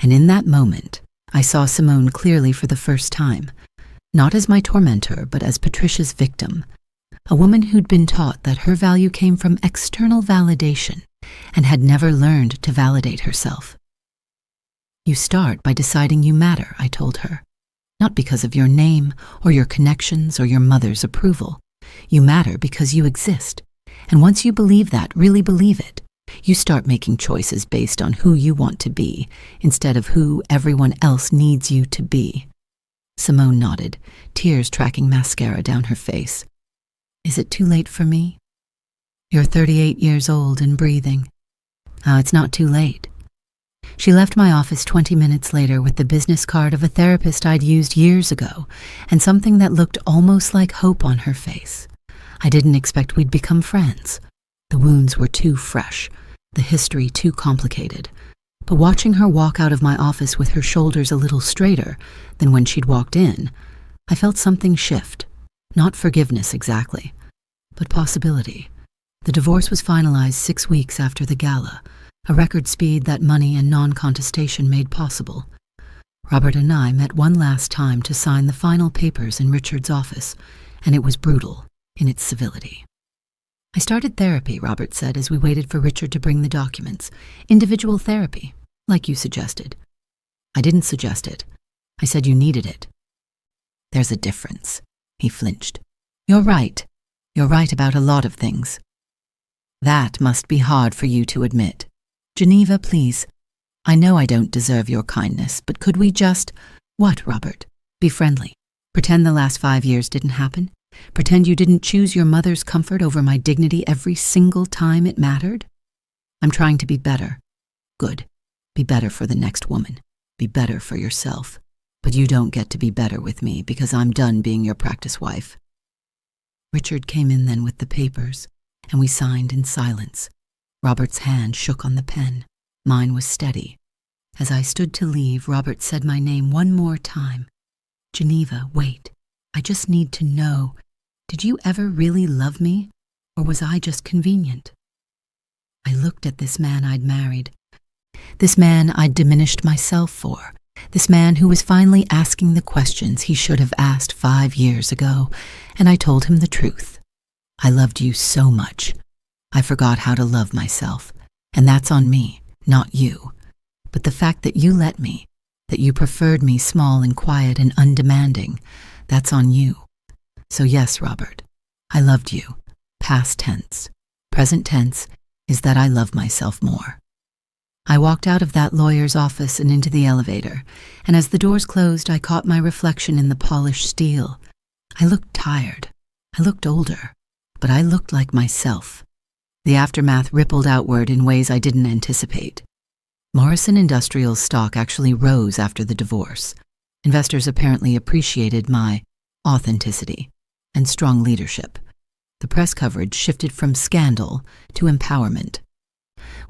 And in that moment, I saw Simone clearly for the first time, not as my tormentor, but as Patricia's victim, a woman who'd been taught that her value came from external validation and had never learned to validate herself. You start by deciding you matter, I told her, not because of your name or your connections or your mother's approval. You matter because you exist. And once you believe that, really believe it, you start making choices based on who you want to be instead of who everyone else needs you to be. Simone nodded, tears tracking mascara down her face. Is it too late for me? You're 38 years old and breathing. Oh, it's not too late. She left my office 20 minutes later with the business card of a therapist I'd used years ago and something that looked almost like hope on her face. I didn't expect we'd become friends. The wounds were too fresh, the history too complicated. But watching her walk out of my office with her shoulders a little straighter than when she'd walked in, I felt something shift. Not forgiveness exactly, but possibility. The divorce was finalized 6 weeks after the gala, a record speed that money and non-contestation made possible. Robert and I met one last time to sign the final papers in Richard's office, and it was brutal in its civility. I started therapy, Robert said as we waited for Richard to bring the documents. Individual therapy, like you suggested. I didn't suggest it. I said you needed it. There's a difference. He flinched. You're right. You're right about a lot of things. That must be hard for you to admit. Geneva, please. I know I don't deserve your kindness, but could we just— What, Robert? Be friendly. Pretend the last 5 years didn't happen? Pretend you didn't choose your mother's comfort over my dignity every single time it mattered? I'm trying to be better. Good. Be better for the next woman. Be better for yourself. But you don't get to be better with me because I'm done being your practice wife. Richard came in then with the papers, and we signed in silence. Robert's hand shook on the pen. Mine was steady. As I stood to leave, Robert said my name one more time. Geneva, wait. I just need to know, did you ever really love me, or was I just convenient? I looked at this man I'd married, this man I'd diminished myself for, this man who was finally asking the questions he should have asked 5 years ago, and I told him the truth. I loved you so much. I forgot how to love myself, and that's on me, not you. But the fact that you let me, that you preferred me small and quiet and undemanding, that's on you. So yes, Robert, I loved you. Past tense. Present tense is that I love myself more. I walked out of that lawyer's office and into the elevator, and as the doors closed, I caught my reflection in the polished steel. I looked tired. I looked older, but I looked like myself. The aftermath rippled outward in ways I didn't anticipate. Morrison Industrial's stock actually rose after the divorce. Investors apparently appreciated my authenticity and strong leadership. The press coverage shifted from scandal to empowerment,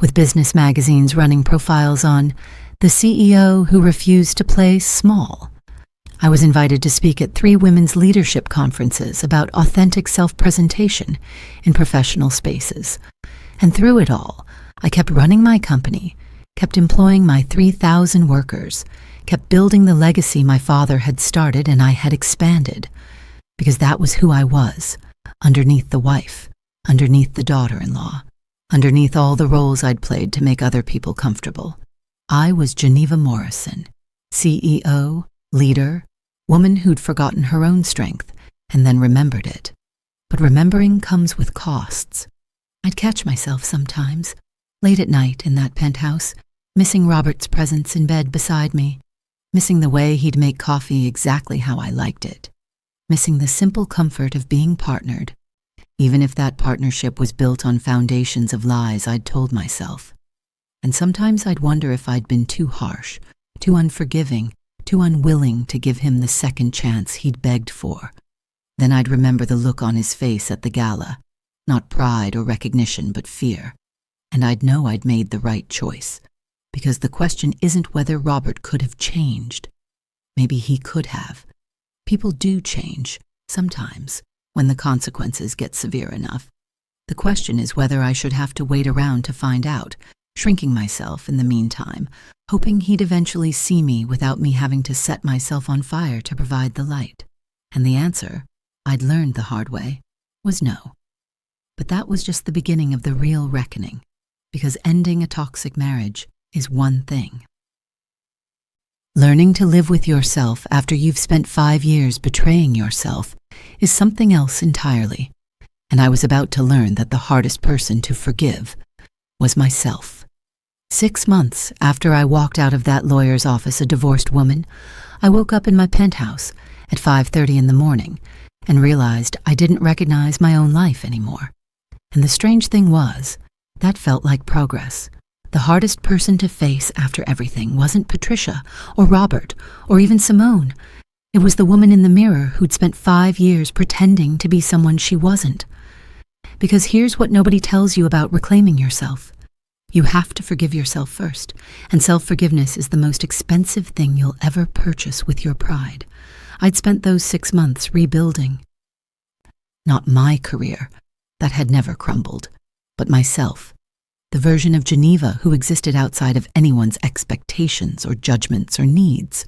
with business magazines running profiles on the CEO who refused to play small. I was invited to speak at 3 women's leadership conferences about authentic self-presentation in professional spaces. And through it all, I kept running my company, kept employing my 3,000 workers, kept building the legacy my father had started and I had expanded, because that was who I was, underneath the wife, underneath the daughter-in-law, underneath all the roles I'd played to make other people comfortable. I was Geneva Morrison, CEO, leader, woman who'd forgotten her own strength and then remembered it. But remembering comes with costs. I'd catch myself sometimes, late at night in that penthouse, missing Robert's presence in bed beside me, missing the way he'd make coffee exactly how I liked it, missing the simple comfort of being partnered, even if that partnership was built on foundations of lies I'd told myself. And sometimes I'd wonder if I'd been too harsh, too unforgiving, too unwilling to give him the second chance he'd begged for. Then I'd remember the look on his face at the gala, not pride or recognition, but fear. And I'd know I'd made the right choice, because the question isn't whether Robert could have changed. Maybe he could have. People do change, sometimes, when the consequences get severe enough. The question is whether I should have to wait around to find out, shrinking myself in the meantime, hoping he'd eventually see me without me having to set myself on fire to provide the light. And the answer, I'd learned the hard way, was no. But that was just the beginning of the real reckoning, because ending a toxic marriage is one thing. Learning to live with yourself after you've spent 5 years betraying yourself is something else entirely, and I was about to learn that the hardest person to forgive was myself. 6 months after I walked out of that lawyer's office a divorced woman, I woke up in my penthouse at 5:30 in the morning and realized I didn't recognize my own life anymore. And the strange thing was, that felt like progress. The hardest person to face after everything wasn't Patricia or Robert or even Simone. It was the woman in the mirror who'd spent 5 years pretending to be someone she wasn't. Because here's what nobody tells you about reclaiming yourself. You have to forgive yourself first, and self-forgiveness is the most expensive thing you'll ever purchase with your pride. I'd spent those 6 months rebuilding. Not my career, that had never crumbled, but myself, the version of Geneva who existed outside of anyone's expectations or judgments or needs.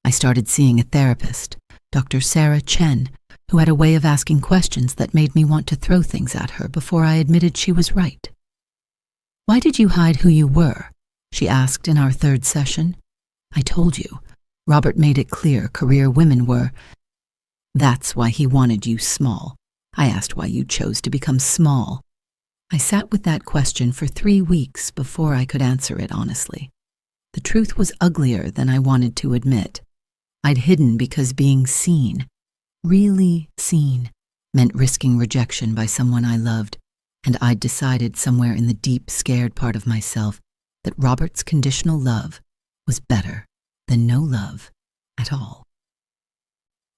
I started seeing a therapist, Dr. Sarah Chen, who had a way of asking questions that made me want to throw things at her before I admitted she was right. "Why did you hide who you were?" she asked in our 3rd session. "I told you. Robert made it clear career women were. That's why he wanted you small. I asked why you chose to become small." I sat with that question for 3 weeks before I could answer it honestly. The truth was uglier than I wanted to admit. I'd hidden because being seen, really seen, meant risking rejection by someone I loved, and I'd decided somewhere in the deep, scared part of myself that Robert's conditional love was better than no love at all.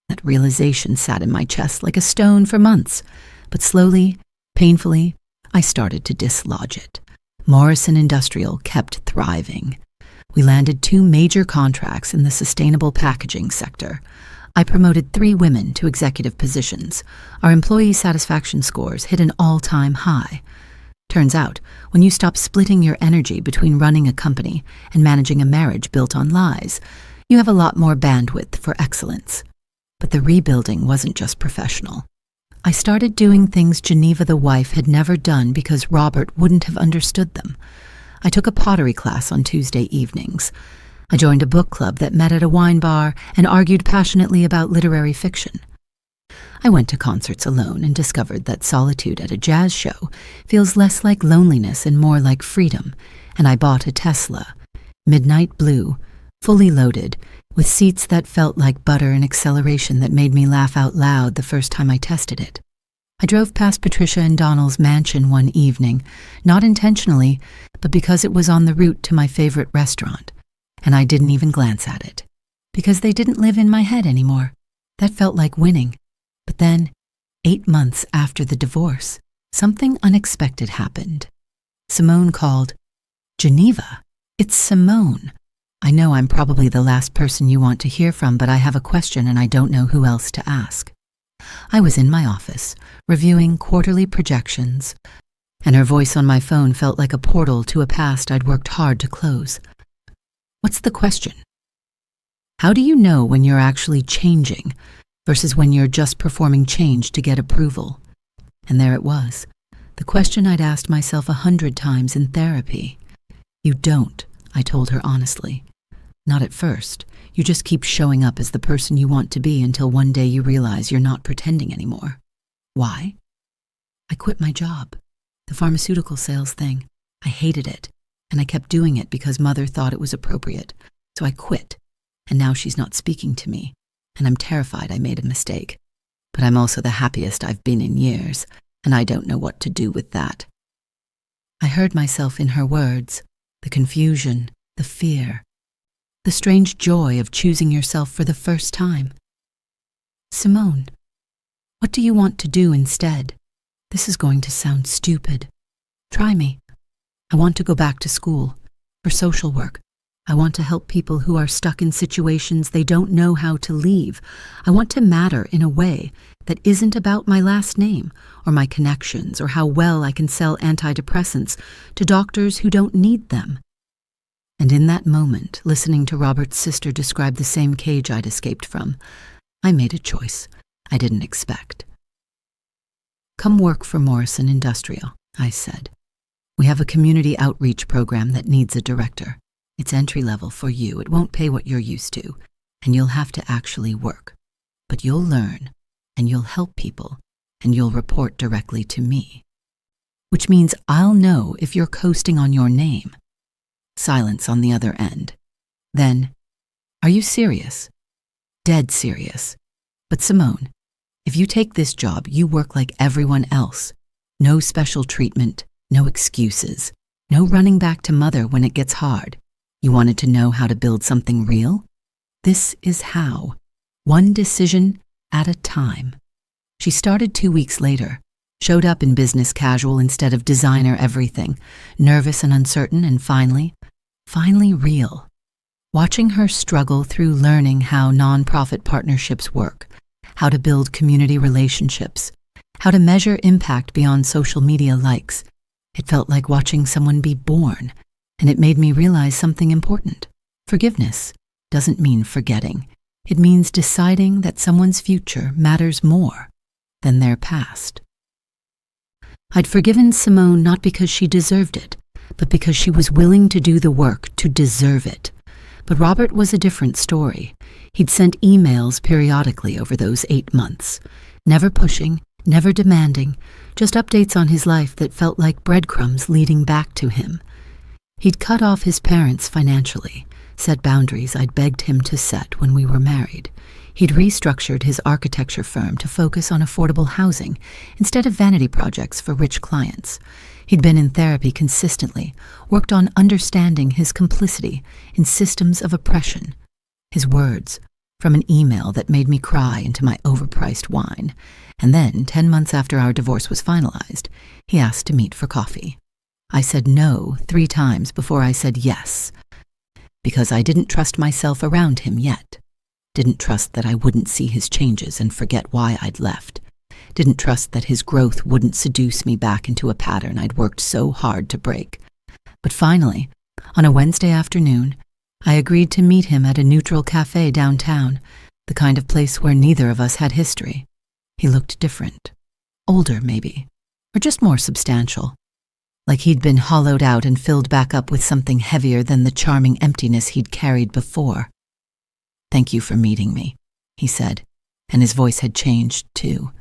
That realization sat in my chest like a stone for months, but slowly, painfully, I started to dislodge it. Morrison Industrial kept thriving. We landed 2 major contracts in the sustainable packaging sector. I promoted 3 women to executive positions. Our employee satisfaction scores hit an all-time high. Turns out, when you stop splitting your energy between running a company and managing a marriage built on lies, you have a lot more bandwidth for excellence. But the rebuilding wasn't just professional. I started doing things Geneva the wife had never done because Robert wouldn't have understood them. I took a pottery class on Tuesday evenings. I joined a book club that met at a wine bar and argued passionately about literary fiction. I went to concerts alone and discovered that solitude at a jazz show feels less like loneliness and more like freedom, and I bought a Tesla, midnight blue, fully loaded, with seats that felt like butter and acceleration that made me laugh out loud the first time I tested it. I drove past Patricia and Donald's mansion one evening, not intentionally, but because it was on the route to my favorite restaurant, and I didn't even glance at it, because they didn't live in my head anymore. That felt like winning. But then, 8 months after the divorce, something unexpected happened. Simone called. "Geneva, it's Simone. I know I'm probably the last person you want to hear from, but I have a question and I don't know who else to ask." I was in my office, reviewing quarterly projections, and her voice on my phone felt like a portal to a past I'd worked hard to close. "What's the question?" "How do you know when you're actually changing versus when you're just performing change to get approval?" And there it was, the question I'd asked myself 100 times in therapy. "You don't," I told her honestly. "Not at first. You just keep showing up as the person you want to be until one day you realize you're not pretending anymore." "Why?" "I quit my job, the pharmaceutical sales thing. I hated it, and I kept doing it because Mother thought it was appropriate. So I quit, and now she's not speaking to me, and I'm terrified I made a mistake. But I'm also the happiest I've been in years, and I don't know what to do with that." I heard myself in her words, the confusion, the fear, the strange joy of choosing yourself for the first time. "Simone, what do you want to do instead? This is going to sound stupid. Try me. I want to go back to school, for social work. I want to help people who are stuck in situations they don't know how to leave. I want to matter in a way that isn't about my last name or my connections or how well I can sell antidepressants to doctors who don't need them." And in that moment, listening to Robert's sister describe the same cage I'd escaped from, I made a choice I didn't expect. "Come work for Morrison Industrial," I said. "We have a community outreach program that needs a director. It's entry-level for you. It won't pay what you're used to, and you'll have to actually work. But you'll learn, and you'll help people, and you'll report directly to me. Which means I'll know if you're coasting on your name." Silence on the other end. Then, "Are you serious?" "Dead serious. But Simone, if you take this job, you work like everyone else. No special treatment, no excuses, no running back to Mother when it gets hard. You wanted to know how to build something real? This is how. One decision at a time." She started 2 weeks later, Showed up in business casual instead of designer everything, nervous and uncertain, and finally real. Watching her struggle through learning how nonprofit partnerships work, how to build community relationships, how to measure impact beyond social media likes, it felt like watching someone be born, and it made me realize something important. Forgiveness doesn't mean forgetting. It means deciding that someone's future matters more than their past. I'd forgiven Simone not because she deserved it, but because she was willing to do the work to deserve it. But Robert was a different story. He'd sent emails periodically over those 8 months, never pushing, never demanding, just updates on his life that felt like breadcrumbs leading back to him. He'd cut off his parents financially, set boundaries I'd begged him to set when we were married. He'd restructured his architecture firm to focus on affordable housing instead of vanity projects for rich clients. He'd been in therapy consistently, worked on understanding his complicity in systems of oppression. His words, from an email that made me cry into my overpriced wine. And then, 10 months after our divorce was finalized, he asked to meet for coffee. I said no 3 times before I said yes, because I didn't trust myself around him yet. Didn't trust that I wouldn't see his changes and forget why I'd left. Didn't trust that his growth wouldn't seduce me back into a pattern I'd worked so hard to break. But finally, on a Wednesday afternoon, I agreed to meet him at a neutral cafe downtown, the kind of place where neither of us had history. He looked different. Older, maybe, or just more substantial. Like he'd been hollowed out and filled back up with something heavier than the charming emptiness he'd carried before. "Thank you for meeting me," he said, and his voice had changed too.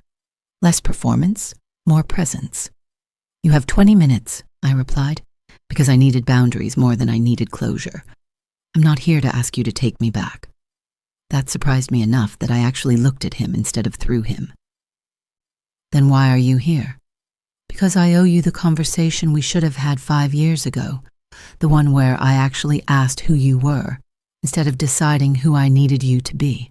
Less performance, more presence. "You have 20 minutes, I replied, because I needed boundaries more than I needed closure. I'm not here to ask you to take me back." That surprised me enough that I actually looked at him instead of through him. "Then why are you here?" "Because I owe you the conversation we should have had 5 years ago, the one where I actually asked who you were, instead of deciding who I needed you to be."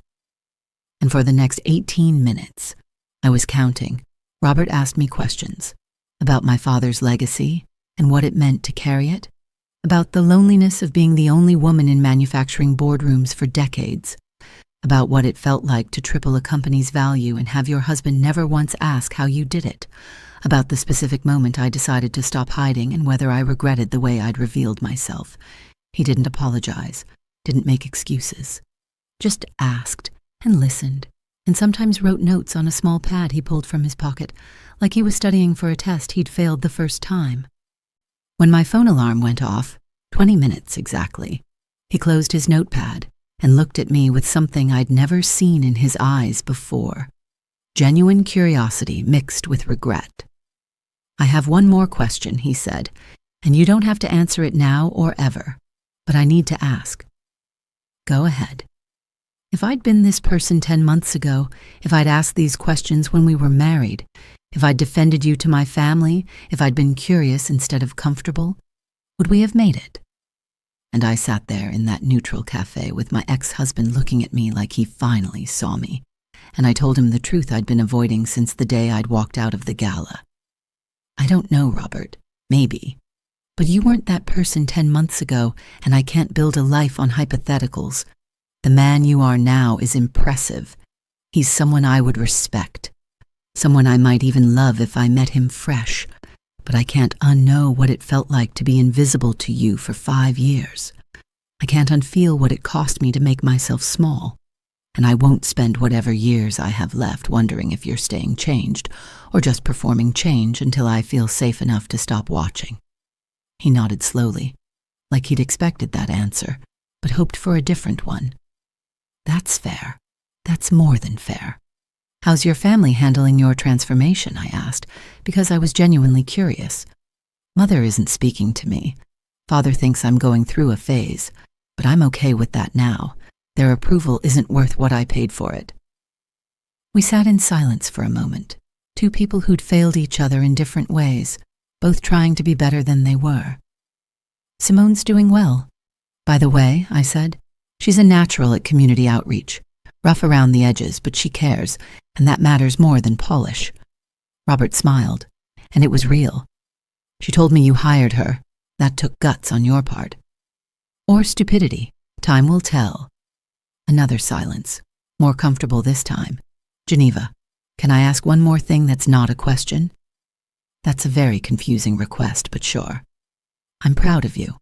And for the next 18 minutes, I was counting, Robert asked me questions about my father's legacy and what it meant to carry it, about the loneliness of being the only woman in manufacturing boardrooms for decades, about what it felt like to triple a company's value and have your husband never once ask how you did it, about the specific moment I decided to stop hiding and whether I regretted the way I'd revealed myself. He didn't apologize, didn't make excuses, just asked and listened, and sometimes wrote notes on a small pad he pulled from his pocket, like he was studying for a test he'd failed the first time. When my phone alarm went off, 20 minutes exactly, he closed his notepad and looked at me with something I'd never seen in his eyes before. Genuine curiosity mixed with regret. "I have one more question," he said, "and you don't have to answer it now or ever, but I need to ask." "Go ahead." If I'd been this person 10 months ago, if I'd asked these questions when we were married, if I'd defended you to my family, if I'd been curious instead of comfortable, would we have made it? And I sat there in that neutral cafe with my ex-husband looking at me like he finally saw me, and I told him the truth I'd been avoiding since the day I'd walked out of the gala. "I don't know, Robert, maybe, but you weren't that person 10 months ago, and I can't build a life on hypotheticals. The man you are now is impressive. He's someone I would respect, someone I might even love if I met him fresh, but I can't unknow what it felt like to be invisible to you for 5 years. I can't unfeel what it cost me to make myself small, and I won't spend whatever years I have left wondering if you're staying changed or just performing change until I feel safe enough to stop watching." He nodded slowly, like he'd expected that answer, but hoped for a different one. "That's fair. That's more than fair. How's your family handling your transformation?" I asked, because I was genuinely curious. "Mother isn't speaking to me. Father thinks I'm going through a phase, but I'm okay with that now. Their approval isn't worth what I paid for it." We sat in silence for a moment, 2 people who'd failed each other in different ways, both trying to be better than they were. "Simone's doing well. By the way," I said, "she's a natural at community outreach. Rough around the edges, but she cares, and that matters more than polish." Robert smiled, and it was real. She told me you hired her. That took guts on your part. Or stupidity. Time will tell. Another silence, more comfortable this time. Geneva, can I ask one more thing that's not a question? That's a very confusing request, but sure. I'm proud of you.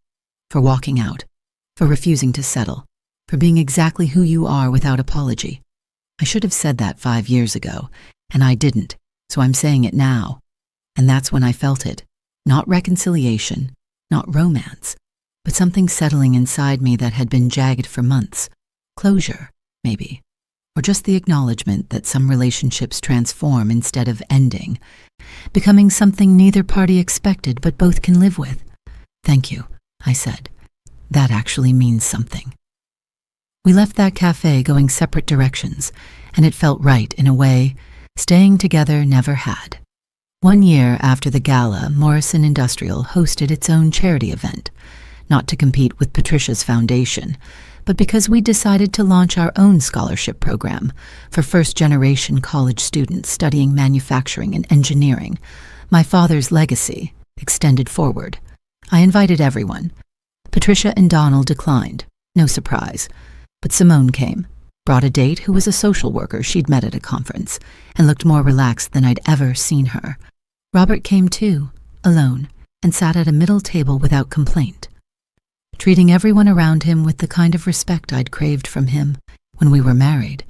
For walking out. For refusing to settle. For being exactly who you are without apology. I should have said that 5 years ago, and I didn't, so I'm saying it now. And that's when I felt it. Not reconciliation, not romance, but something settling inside me that had been jagged for months. Closure, maybe. Or just the acknowledgement that some relationships transform instead of ending, becoming something neither party expected but both can live with. Thank you, I said. That actually means something. We left that cafe going separate directions, and it felt right in a way staying together never had. 1 year after the gala, Morrison Industrial hosted its own charity event, not to compete with Patricia's foundation, but because we decided to launch our own scholarship program for first-generation college students studying manufacturing and engineering, my father's legacy, extended forward. I invited everyone. Patricia and Donald declined, no surprise, but Simone came, brought a date who was a social worker she'd met at a conference, and looked more relaxed than I'd ever seen her. Robert came too, alone, and sat at a middle table without complaint, treating everyone around him with the kind of respect I'd craved from him when we were married.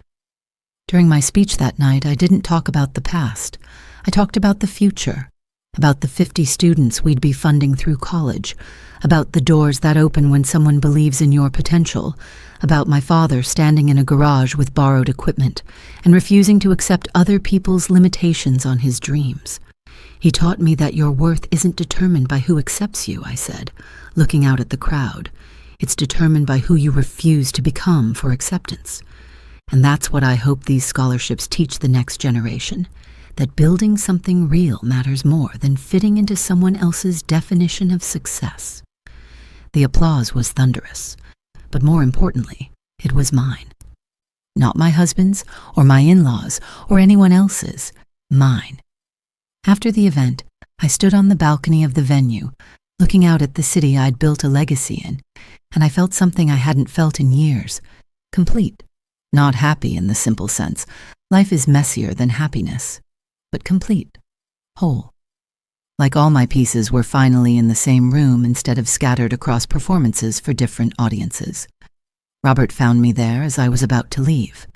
During my speech that night, I didn't talk about the past. I talked about the future, about the 50 students we'd be funding through college, about the doors that open when someone believes in your potential, about my father standing in a garage with borrowed equipment and refusing to accept other people's limitations on his dreams. He taught me that your worth isn't determined by who accepts you, I said, looking out at the crowd. It's determined by who you refuse to become for acceptance. And that's what I hope these scholarships teach the next generation, that building something real matters more than fitting into someone else's definition of success. The applause was thunderous, but more importantly, it was mine. Not my husband's or my in-laws or anyone else's, mine. After the event, I stood on the balcony of the venue, looking out at the city I'd built a legacy in, and I felt something I hadn't felt in years. Complete. Not happy in the simple sense. Life is messier than happiness. But complete. Whole. Like all my pieces were finally in the same room instead of scattered across performances for different audiences. Robert found me there as I was about to leave.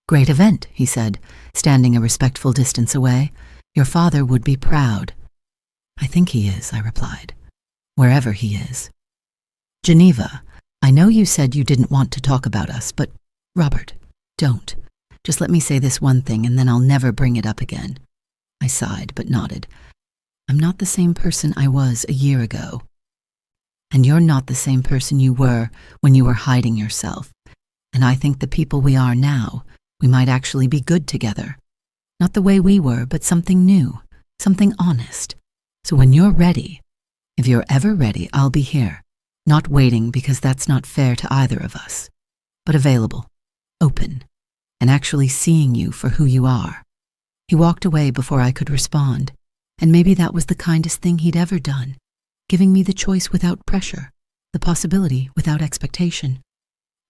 "Great event," he said, standing a respectful distance away. "Your father would be proud." "I think he is," I replied, "wherever he is." "Geneva, I know you said you didn't want to talk about us, but, Robert, don't. Just let me say this one thing and then I'll never bring it up again." I sighed but nodded. "I'm not the same person I was a year ago. And you're not the same person you were when you were hiding yourself. And I think the people we are now, we might actually be good together. Not the way we were, but something new, something honest. So when you're ready, if you're ever ready, I'll be here. Not waiting because that's not fair to either of us, but available, open, and actually seeing you for who you are." He walked away before I could respond, and maybe that was the kindest thing he'd ever done, giving me the choice without pressure, the possibility without expectation.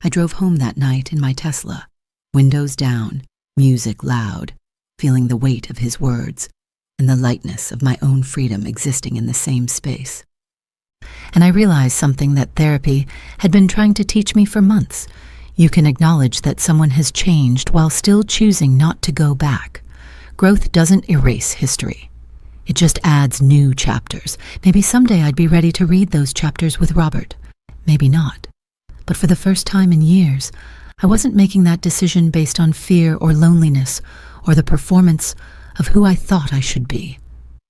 I drove home that night in my Tesla, windows down, music loud, feeling the weight of his words and the lightness of my own freedom existing in the same space. And I realized something that therapy had been trying to teach me for months. You can acknowledge that someone has changed while still choosing not to go back. Growth doesn't erase history. It just adds new chapters. Maybe someday I'd be ready to read those chapters with Robert. Maybe not. But for the first time in years, I wasn't making that decision based on fear or loneliness or the performance of who I thought I should be.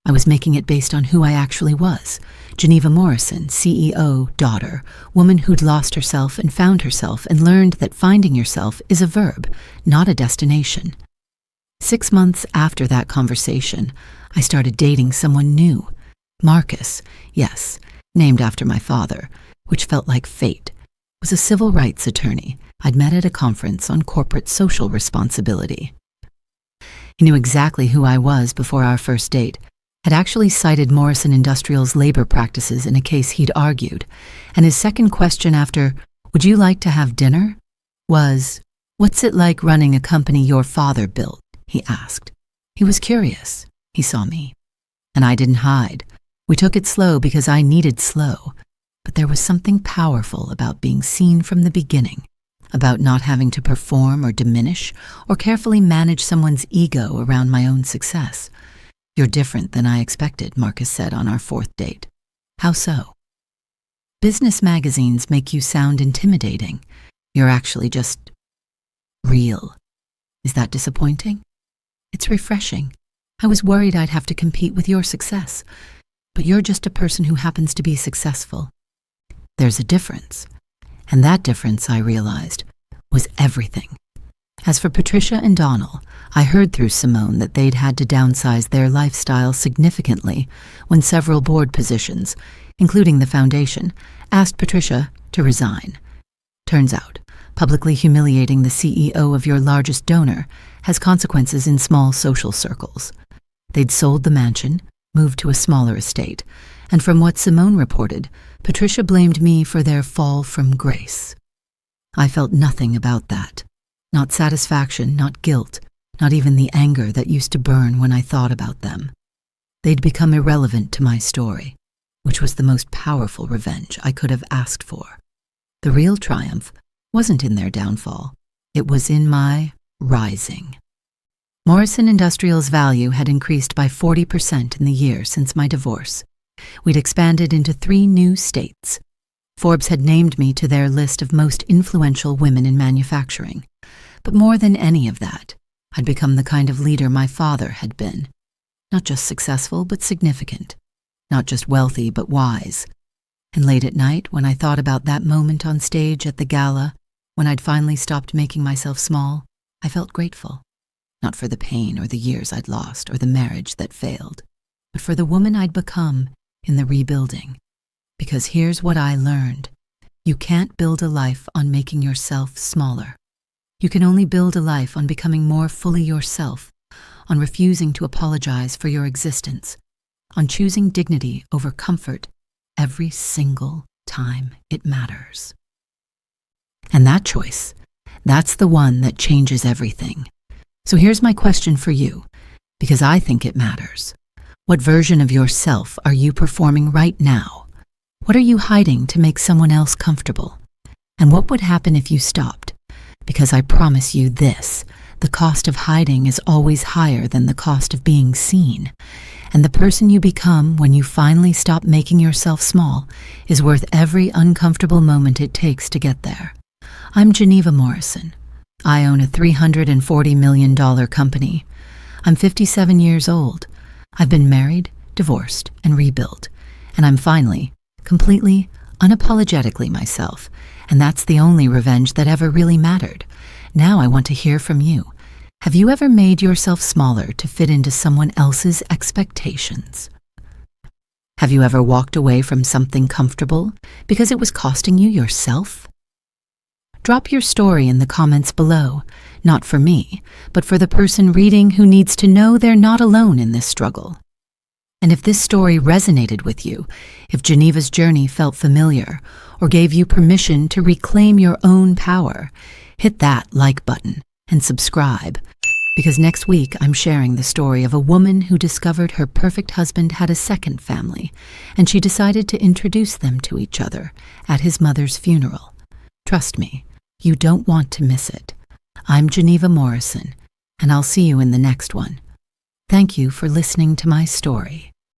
I was making it based on who I actually was. Geneva Morrison, CEO, daughter, woman who'd lost herself and found herself and learned that finding yourself is a verb, not a destination. 6 months after that conversation, I started dating someone new. Marcus, yes, named after my father, which felt like fate, was a civil rights attorney I'd met at a conference on corporate social responsibility. He knew exactly who I was before our first date, had actually cited Morrison Industrial's labor practices in a case he'd argued, and his second question after, "Would you like to have dinner?" was, "What's it like running a company your father built?" he asked. He was curious. He saw me. And I didn't hide. We took it slow because I needed slow. But there was something powerful about being seen from the beginning, about not having to perform or diminish or carefully manage someone's ego around my own success. "You're different than I expected," Marcus said on our fourth date. "How so?" "Business magazines make you sound intimidating. You're actually just real." "Is that disappointing?" "It's refreshing. I was worried I'd have to compete with your success, but you're just a person who happens to be successful. There's a difference." And that difference, I realized, was everything. As for Patricia and Donald, I heard through Simone that they'd had to downsize their lifestyle significantly when several board positions, including the foundation, asked Patricia to resign. Turns out, publicly humiliating the CEO of your largest donor has consequences in small social circles. They'd sold the mansion, moved to a smaller estate, and from what Simone reported, Patricia blamed me for their fall from grace. I felt nothing about that. Not satisfaction, not guilt, not even the anger that used to burn when I thought about them. They'd become irrelevant to my story, which was the most powerful revenge I could have asked for. The real triumph wasn't in their downfall. It was in my rising. Morrison Industrial's value had increased by 40% in the year since my divorce. We'd expanded into 3 new states. Forbes had named me to their list of most influential women in manufacturing. But more than any of that, I'd become the kind of leader my father had been. Not just successful, but significant. Not just wealthy, but wise. And late at night, when I thought about that moment on stage at the gala, when I'd finally stopped making myself small, I felt grateful. Not for the pain or the years I'd lost or the marriage that failed, but for the woman I'd become in the rebuilding. Because here's what I learned. You can't build a life on making yourself smaller. You can only build a life on becoming more fully yourself, on refusing to apologize for your existence, on choosing dignity over comfort every single time it matters. And that choice, that's the one that changes everything. So here's my question for you, because I think it matters. What version of yourself are you performing right now? What are you hiding to make someone else comfortable? And what would happen if you stopped? Because I promise you this, the cost of hiding is always higher than the cost of being seen. And the person you become when you finally stop making yourself small is worth every uncomfortable moment it takes to get there. I'm Geneva Morrison. I own a $340 million company. I'm 57 years old. I've been married, divorced, and rebuilt. And I'm finally, completely, unapologetically myself. And that's the only revenge that ever really mattered. Now I want to hear from you. Have you ever made yourself smaller to fit into someone else's expectations? Have you ever walked away from something comfortable because it was costing you yourself? Drop your story in the comments below, not for me, but for the person reading who needs to know they're not alone in this struggle. And if this story resonated with you, if Geneva's journey felt familiar, or gave you permission to reclaim your own power, hit that like button and subscribe, because next week I'm sharing the story of a woman who discovered her perfect husband had a second family, and she decided to introduce them to each other at his mother's funeral. Trust me, you don't want to miss it. I'm Geneva Morrison, and I'll see you in the next one. Thank you for listening to my story.